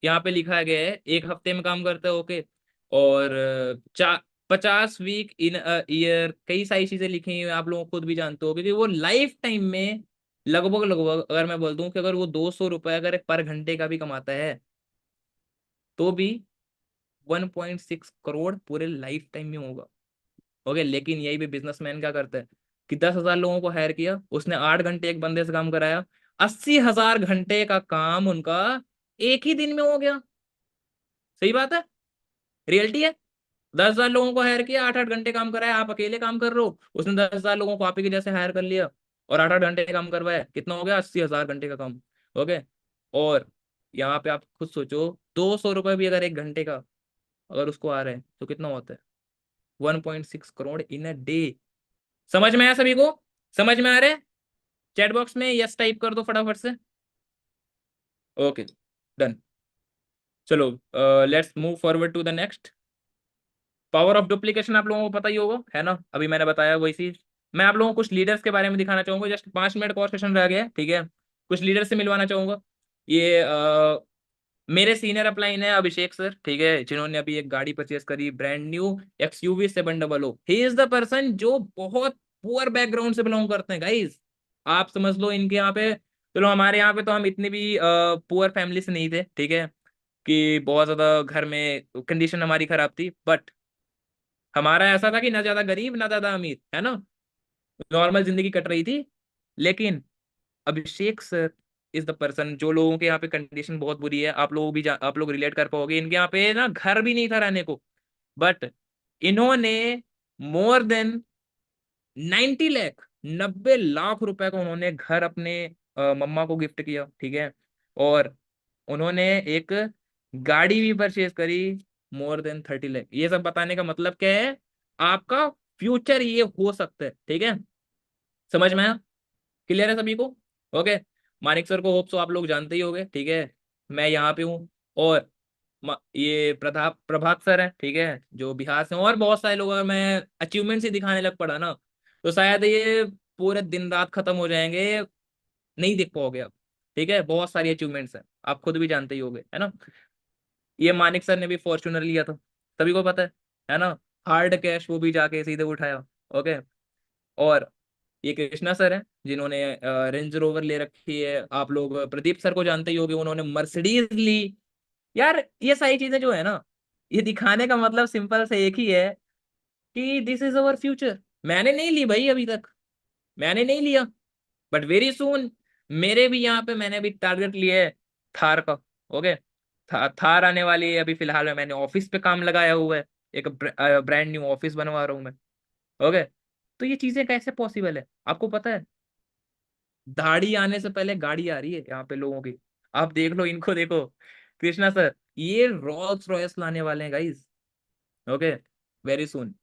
A: यहाँ पे लिखा गया है एक हफ्ते में काम करता है। ओके। और 50 वीक इन ईयर, कई सारी चीजें लिखी हुई हैं, आप लोग खुद भी जानते हो, क्योंकि वो लाइफ टाइम में लगभग लगभग अगर मैं बोल दूं कि अगर वो 200 रुपए अगर पर घंटे का भी कमाता है तो भी 1.6 करोड़ पूरे लाइफ टाइम में होगा। ओके। लेकिन यही भी बिजनेसमैन क्या करता है कि 10,000 लोगों को हायर किया, उसने 8 घंटे एक बंदे से काम कराया, 80,000 घंटे का काम उनका एक ही दिन में हो गया। सही बात है। रियलिटी है। 10,000 लोगों को हायर किया, 8 8 घंटे काम कराया, आप अकेले काम कर रहे हो, उसने 10,000 लोगों को आप ही के जैसे हायर कर लिया और 8 8 घंटे काम करवाया, कितना हो गया? 80,000 घंटे का काम। ओके। और यहाँ पे आप खुद सोचो, 200 रुपए भी अगर एक घंटे का अगर उसको आ रहा है तो कितना होता है? 1.6 करोड़ इन अ डे। समझ में आया सभी को? समझ में आ रहा है? चैट बॉक्स में यस टाइप कर दो फटाफट से। ओके। डन। चलो, let's move forward to the next. Power of duplication आप लोगों को पता ही होगा, है ना? अभी मैंने बताया वही चीज। मैं आप लोगों को कुछ लीडर्स के बारे में दिखाना चाहूंगा। जस्ट 5 मिनट का और सेशन रह गया है, ठीक है? कुछ लीडर से मिलवाना चाहूंगा। ये मेरे सीनियर अपलाइन है अभिषेक सर, ठीक है, जिन्होंने अभी एक गाड़ी परचेस करी, brand new XUV 700। He is the person जो बहुत पुअर बैकग्राउंड से बिलोंग करते हैं गाइज। आप समझ लो इनके यहाँ पे, चलो हमारे यहाँ पे तो हम इतने भी पुअर फैमिली से नहीं थे, ठीक है, कि बहुत ज्यादा घर में कंडीशन हमारी खराब थी, बट हमारा ऐसा था कि ना ज्यादा गरीब ना ज्यादा अमीर, है ना? नॉर्मल जिंदगी कट रही थी। लेकिन अभिषेक सर इज द पर्सन, जो लोगों के यहाँ पे कंडीशन बहुत बुरी है, आप लोग रिलेट कर पाओगे, इनके यहाँ पे ना घर भी नहीं था रहने को, बट इन्होंने मोर देन 90 लाख, 90 लाख रुपए का उन्होंने घर अपने मम्मा को गिफ्ट किया, ठीक है। और उन्होंने एक गाड़ी भी परचेज करी, मोर देन 30 लाख। ये सब बताने का मतलब क्या है, आपका फ्यूचर ये हो सकता है, ठीक है। समझ में आया? क्लियर है सभी को? ओके। मानिक सर को होप सो आप लोग जानते ही होंगे, ठीक है। मैं यहाँ पे हूँ, और ये प्रताप प्रभात सर है, ठीक है, जो बिहार से हैं, और बहुत सारे लोग। अगर मैं अचीवमेंट्स ही दिखाने लग पड़ा ना, तो शायद ये पूरे दिन रात खत्म हो जाएंगे, नहीं देख पाओगे आप, ठीक है। बहुत सारी अचीवमेंट्स हैं, आप खुद भी जानते ही होंगे, है ना। ये मानिक सर ने भी फॉर्च्यूनर लिया था, सभी को पता है ना। हार्ड कैश वो भी जाके सीधे उठाया। ओके। और ये कृष्णा सर हैं, जिन्होंने रेंज रोवर ले रखी है। आप लोग प्रदीप सर को जानते ही होंगे, उन्होंने मर्सिडीज ली। यार ये सारी चीजें जो है ना, ये दिखाने का मतलब सिंपल से एक ही है कि दिस इज अवर फ्यूचर। मैंने नहीं ली भाई अभी तक, मैंने नहीं लिया, बट वेरी सून मेरे भी यहाँ पे, मैंने भी टारगेट लिए है थार का। ओके। थार आने वाली है अभी फिलहाल में। मैंने ऑफिस पे काम लगाया हुआ है, एक ब्रांड न्यू ऑफिस बनवा रहा हूँ मैं। ओके। तो ये चीजें कैसे पॉसिबल है आपको पता है? दाढ़ी आने से पहले गाड़ी आ रही है यहाँ पे लोगों की। आप देख लो इनको, देखो कृष्णा सर, ये रोल्स रॉयस लाने वाले हैं गाइस। ओके। Very soon.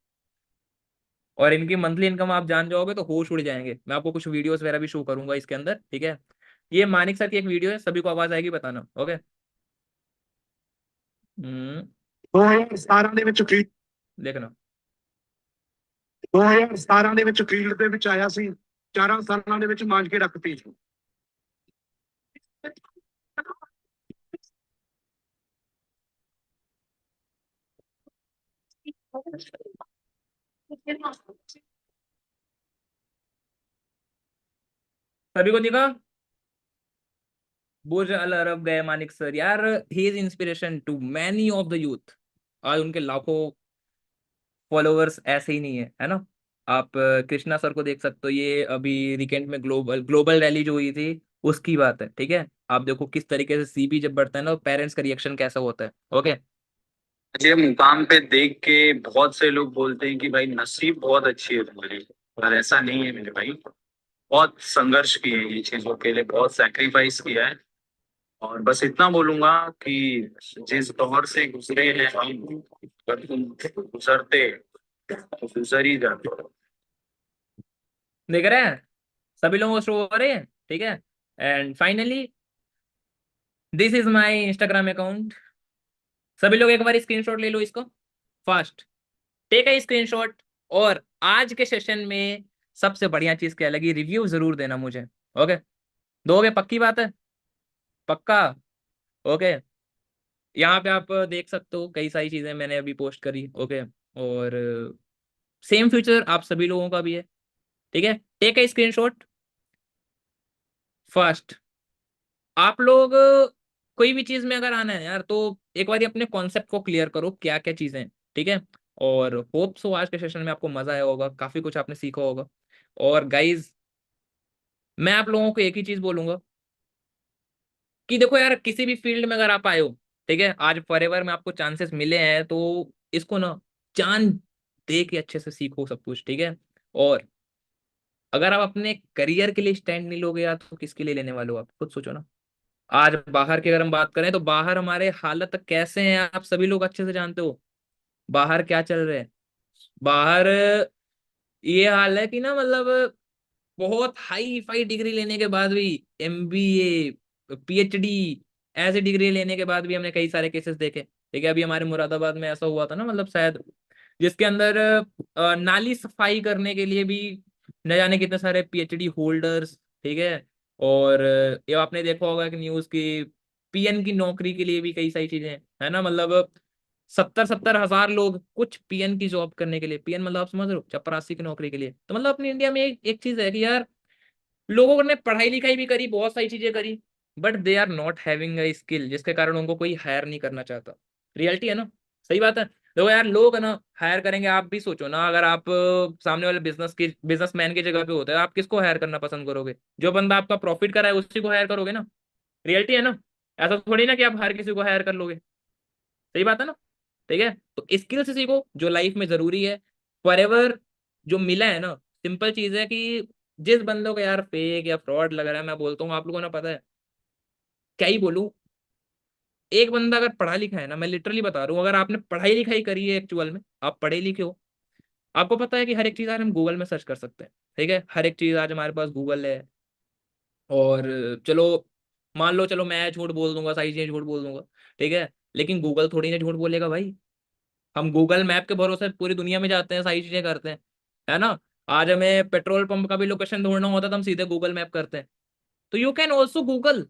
A: और इनकी मंथली इनकम आप जान जाओगे तो होश उड़ जाएंगे। मैं आपको कुछ वीडियोस वगैरह भी शो करूंगा इसके अंदर, ठीक है। ये मानिक सर की एक वीडियो है, सभी को आवाज आएगी बताना। ओके। हम्म।
B: 2017 ਦੇ ਵਿੱਚ ਫੀਲਡ
A: देखना।
B: 2017 ਦੇ ਵਿੱਚ ਫੀਲਡ ਦੇ ਵਿੱਚ ਆਇਆ ਸੀ, 4 ਸਾਲਾਂ ਦੇ ਵਿੱਚ ਮਾਂਜ ਕੇ ਰੱਖਤੀ।
A: सभी को दिखा? बुर्ज अल अरब गए मानिक सर यार। He is inspiration to many of the youth. आज उनके लाखों फॉलोअर्स ऐसे ही नहीं है ना। आप कृष्णा सर को देख सकते हो, ये अभी रिकेंट में ग्लोबल ग्लोबल रैली जो हुई थी उसकी बात है, ठीक है। आप देखो किस तरीके से सीबी जब बढ़ता है ना, पेरेंट्स का रिएक्शन कैसा होता है। ओके।
B: ये मुकाम पे देख के बहुत से लोग बोलते हैं कि भाई नसीब बहुत अच्छी है तुम्हारी, पर ऐसा नहीं है मेरे भाई। बहुत संघर्ष किए हैं ये चीजों के लिए, बहुत सैक्रिफाइस किया है। और बस इतना बोलूंगा कि जिस दौर से गुजरे हैं हम, अगर तुम गुजरते तो गुजर ही जाते।
A: देख रहे हैं, सभी लोगों को शो हो रहे हैं, ठीक है। And finally this is my Instagram account. सभी लोग एक बार स्क्रीनशॉट ले लो इसको, फास्ट टेक है स्क्रीनशॉट। और आज के सेशन में सबसे बढ़िया चीज क्या लगी, रिव्यू जरूर देना मुझे। ओके। दोगे? पक्की बात है? पक्का? ओके। यहाँ पे आप देख सकते हो कई सारी चीजें मैंने अभी पोस्ट करी। ओके। और सेम फ्यूचर आप सभी लोगों का भी है, ठीक है। टेक है स्क्रीनशॉट फर्स्ट। आप लोग कोई भी चीज में अगर आना है यार, तो एक बार अपने कॉन्सेप्ट को क्लियर करो, क्या क्या चीजें हैं, ठीक है। और होप सो आज के सेशन में आपको मजा आया होगा, काफी कुछ आपने सीखा होगा। और गाइज, मैं आप लोगों को एक ही चीज बोलूंगा कि देखो यार, किसी भी फील्ड में अगर आप आए हो, ठीक है, आज फॉरएवर में आपको चांसेस मिले हैं, तो इसको ना जान दे के अच्छे से सीखो सब कुछ, ठीक है। और अगर आप अपने करियर के लिए स्टैंड नहीं लोगे यार, तो किसके लिए लेने वाले हो? आप खुद सोचो ना। आज बाहर की अगर हम बात करें, तो बाहर हमारे हालत कैसे हैं आप सभी लोग अच्छे से जानते हो। बाहर क्या चल रहा है? बाहर ये हाल है कि ना, मतलब बहुत हाई फाई डिग्री लेने के बाद भी, एमबीए, पीएचडी, ऐसे डिग्री लेने के बाद भी हमने कई सारे केसेस देखे। ठीक है, अभी हमारे मुरादाबाद में ऐसा हुआ था ना, मतलब शायद, जिसके अंदर नाली सफाई करने के लिए भी न जाने कितने सारे पीएचडी होल्डर्स, ठीक है। और ये आपने देखा होगा कि न्यूज की पीएन की नौकरी के लिए भी कई सारी चीजें हैं, है ना। मतलब 70-70 हजार लोग कुछ पीएन की जॉब करने के लिए, पीएन मतलब आप समझ रहे हो, चपरासी की नौकरी के लिए। तो मतलब अपनी इंडिया में एक चीज है कि यार, लोगों ने पढ़ाई लिखाई भी करी, बहुत सारी चीजें करी, but they are not having a skill, जिसके कारण उनको कोई हायर नहीं करना चाहता। रियलिटी है ना, सही बात है। देखो यार, लोग है ना हायर करेंगे। आप भी सोचो ना, अगर आप सामने वाले बिजनेसमैन की जगह पे होते हैं, आप किसको हायर करना पसंद करोगे? जो बंदा आपका प्रॉफिट कराए उसी को हायर करोगे ना। रियलिटी है ना। ऐसा थोड़ी ना कि आप हर किसी को हायर कर लोगे। सही बात है ना। ठीक है, तो स्किल से सीखो जो लाइफ में जरूरी है फॉरएवर। जो मिला है ना, सिंपल चीज है कि जिस बंदों को यार फेक या फ्रॉड लग रहा है, मैं बोलता हूँ आप लोगों ने पता है क्या ही बोलूं। एक बंदा अगर पढ़ा लिखा है ना, मैं लिटरली बता रहा हूँ, अगर आपने पढ़ाई लिखाई करी है एक्चुअल में, आप पढ़े लिखे हो, आपको पता है कि हर एक चीज आज हम गूगल में सर्च कर सकते हैं। ठीक है, हर एक चीज आज हमारे पास गूगल है। और चलो मान लो, चलो मैं झूठ बोल दूंगा, सारी चीजें झूठ बोल दूंगा, ठीक है, लेकिन गूगल थोड़ी ना झूठ बोलेगा भाई। हम गूगल मैप के भरोसे पूरी दुनिया में जाते हैं, सारी चीजें करते हैं, है ना। आज हमें पेट्रोल पंप का भी लोकेशन ढूंढना होता है तो हम सीधे गूगल मैप करते हैं। तो यू कैन ऑल्सो गूगल।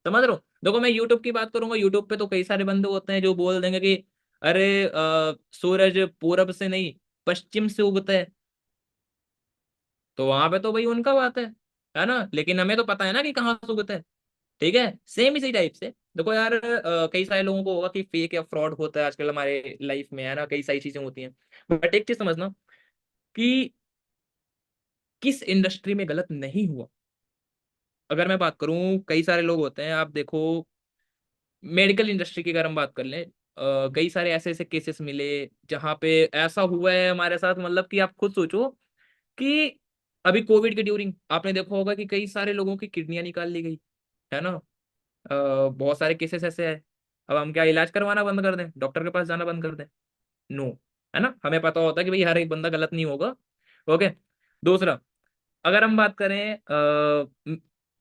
A: समझ रहे हो। देखो मैं यूट्यूब की बात करूंगा, यूट्यूब पे तो कई सारे बंदे होते हैं जो बोल देंगे कि अरे सूरज पूरब से नहीं पश्चिम से उगता है। तो वहां पे तो भाई उनका बात है ना, लेकिन हमें तो पता है ना कि कहाँ से उगता है। ठीक है, सेम इसी टाइप से देखो यार, कई सारे लोगों को होगा कि फेक या फ्रॉड होता है आजकल हमारे लाइफ में, है ना, कई सारी चीजें होती हैं। बट एक चीज समझना कि किस इंडस्ट्री में गलत नहीं हुआ। अगर मैं बात करूं, कई सारे लोग होते हैं, आप देखो मेडिकल इंडस्ट्री की अगर हम बात कर लें, कई सारे ऐसे ऐसे केसेस मिले जहां पे ऐसा हुआ है हमारे साथ, मतलब कि आप खुद सोचो कि अभी कोविड के ड्यूरिंग आपने देखा होगा कि कई सारे लोगों की किडनियां निकाल ली गई, है ना। बहुत सारे केसेस ऐसे हैं। अब हम क्या इलाज करवाना बंद कर दें, डॉक्टर के पास जाना बंद कर दें? नो। है ना, हमें पता होता है कि भाई हर एक बंदा गलत नहीं होगा। ओके। दूसरा, अगर हम बात करें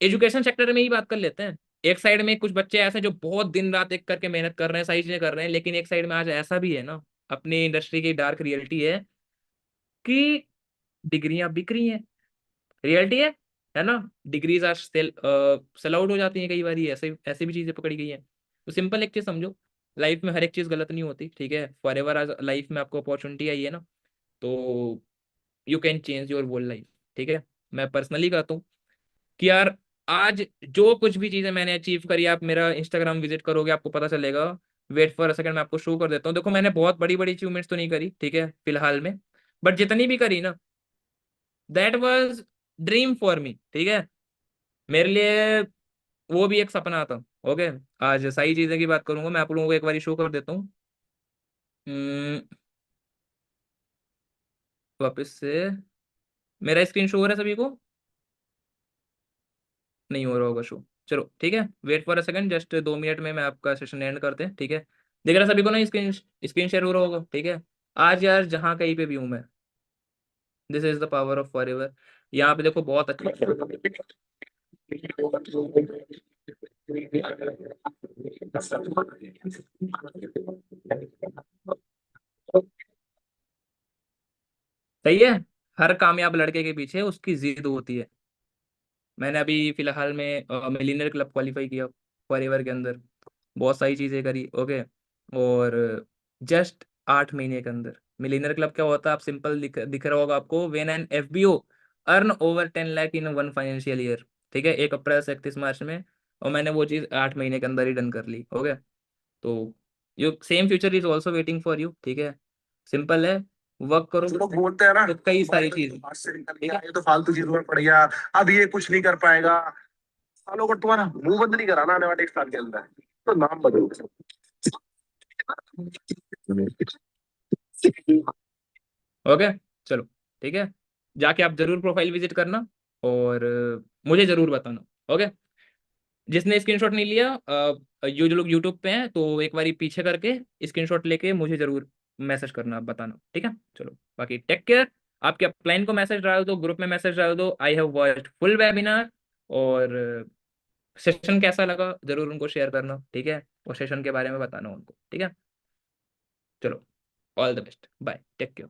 A: एजुकेशन सेक्टर में ही बात कर लेते हैं। एक साइड में कुछ बच्चे ऐसे जो बहुत दिन रात एक करके मेहनत कर रहे हैं, सारी चीजें कर रहे हैं, लेकिन एक साइड में आज ऐसा भी है ना, अपनी इंडस्ट्री की डार्क रियलिटी है कि डिग्रियां बिक रही हैं। रियलिटी है ना। डिग्रीज आज सेल आउट हो जाती हैं कई बार, ऐसे ऐसी भी चीजें पकड़ी गई हैं। तो सिंपल एक चीज समझो, लाइफ में हर एक चीज गलत नहीं होती, ठीक है। फॉर एवर आज लाइफ में आपको अपॉर्चुनिटी आई है ना, तो you can change your whole life. ठीक है, मैं पर्सनली कहता हूँ कि यार आज जो कुछ भी चीजें मैंने अचीव करी, आप मेरा इंस्टाग्राम विजिट करोगे आपको पता चलेगा। वेट फॉर अ सेकंड, मैं आपको शो कर देता हूँ। देखो मैंने बहुत बड़ी बड़ी अचीवमेंट्स तो नहीं करी, ठीक है, फिलहाल में, बट जितनी भी करी ना, that was dream for me. ठीक है, मेरे लिए वो भी एक सपना था। ओके। आज सही चीजें की बात करूंगा, मैं आप लोगों को एक बार शो कर देता हूँ। हम्म, वापस से मेरा स्क्रीन शो हो रहा है सभी को? नहीं हो रहा होगा शो। चलो ठीक है, wait for a second, just 2 minute में मैं आपका सेशन एंड करते हैं, ठीक है। देख रहा सभी को ना, स्क्रीन स्क्रीन शेयर हो रहा होगा, ठीक है। आज यार जहाँ कहीं पे भी हूँ मैं, this is the power of forever. यहाँ पे देखो बहुत अच्छा। सही है। हर कामयाब लड़के के पीछे उसकी जिद होती है। मैंने अभी फिलहाल में मिलीनियर क्लब क्वालिफाई किया फॉरएवर के अंदर, बहुत सारी चीजें करी। ओके। और जस्ट 8 महीने के अंदर मिलीनियर क्लब क्या होता है, आप सिंपल दिख रहा होगा आपको, when an FBO earn over 10 lakh in one financial year. ठीक है, 1 अप्रैल से 31 मार्च में, और मैंने वो चीज 8 महीने के अंदर ही डन कर ली। ओके। तो you same future is also waiting for you. ठीक है, सिंपल है, वर्क करो।
B: जो लोग बोलते हैं ना
A: तो कई सारी चीज,
B: हाथ से निकल
A: ठीक
B: गया,
A: है।
B: ये तो फालतू चीजों में पड़ गया, अब ये कुछ नहीं कर पाएगा, सालों का तुम्हारा मुंह बंद नहीं कराना आने वाले 1 साल के अंदर, तो नाम बदल
A: ओके। चलो ठीक है, जाके आप जरूर प्रोफाइल विजिट करना, और मुझे जरूर बताना। ओके। जिसने स्क्रीनशॉट नहीं लिया, जो जो लोग यूट्यूब पे हैं, तो एक बारी पीछे करके स्क्रीनशॉट लेके मुझे जरूर मैसेज करना, बताना, ठीक है। चलो बाकी टेक केयर। आपके अपलाइन को मैसेज डाल दो, ग्रुप में मैसेज डाल दो, I have watched full webinar. और सेशन कैसा लगा जरूर उनको शेयर करना, ठीक है, और सेशन के बारे में बताना उनको, ठीक है। चलो, all the best, bye, take care.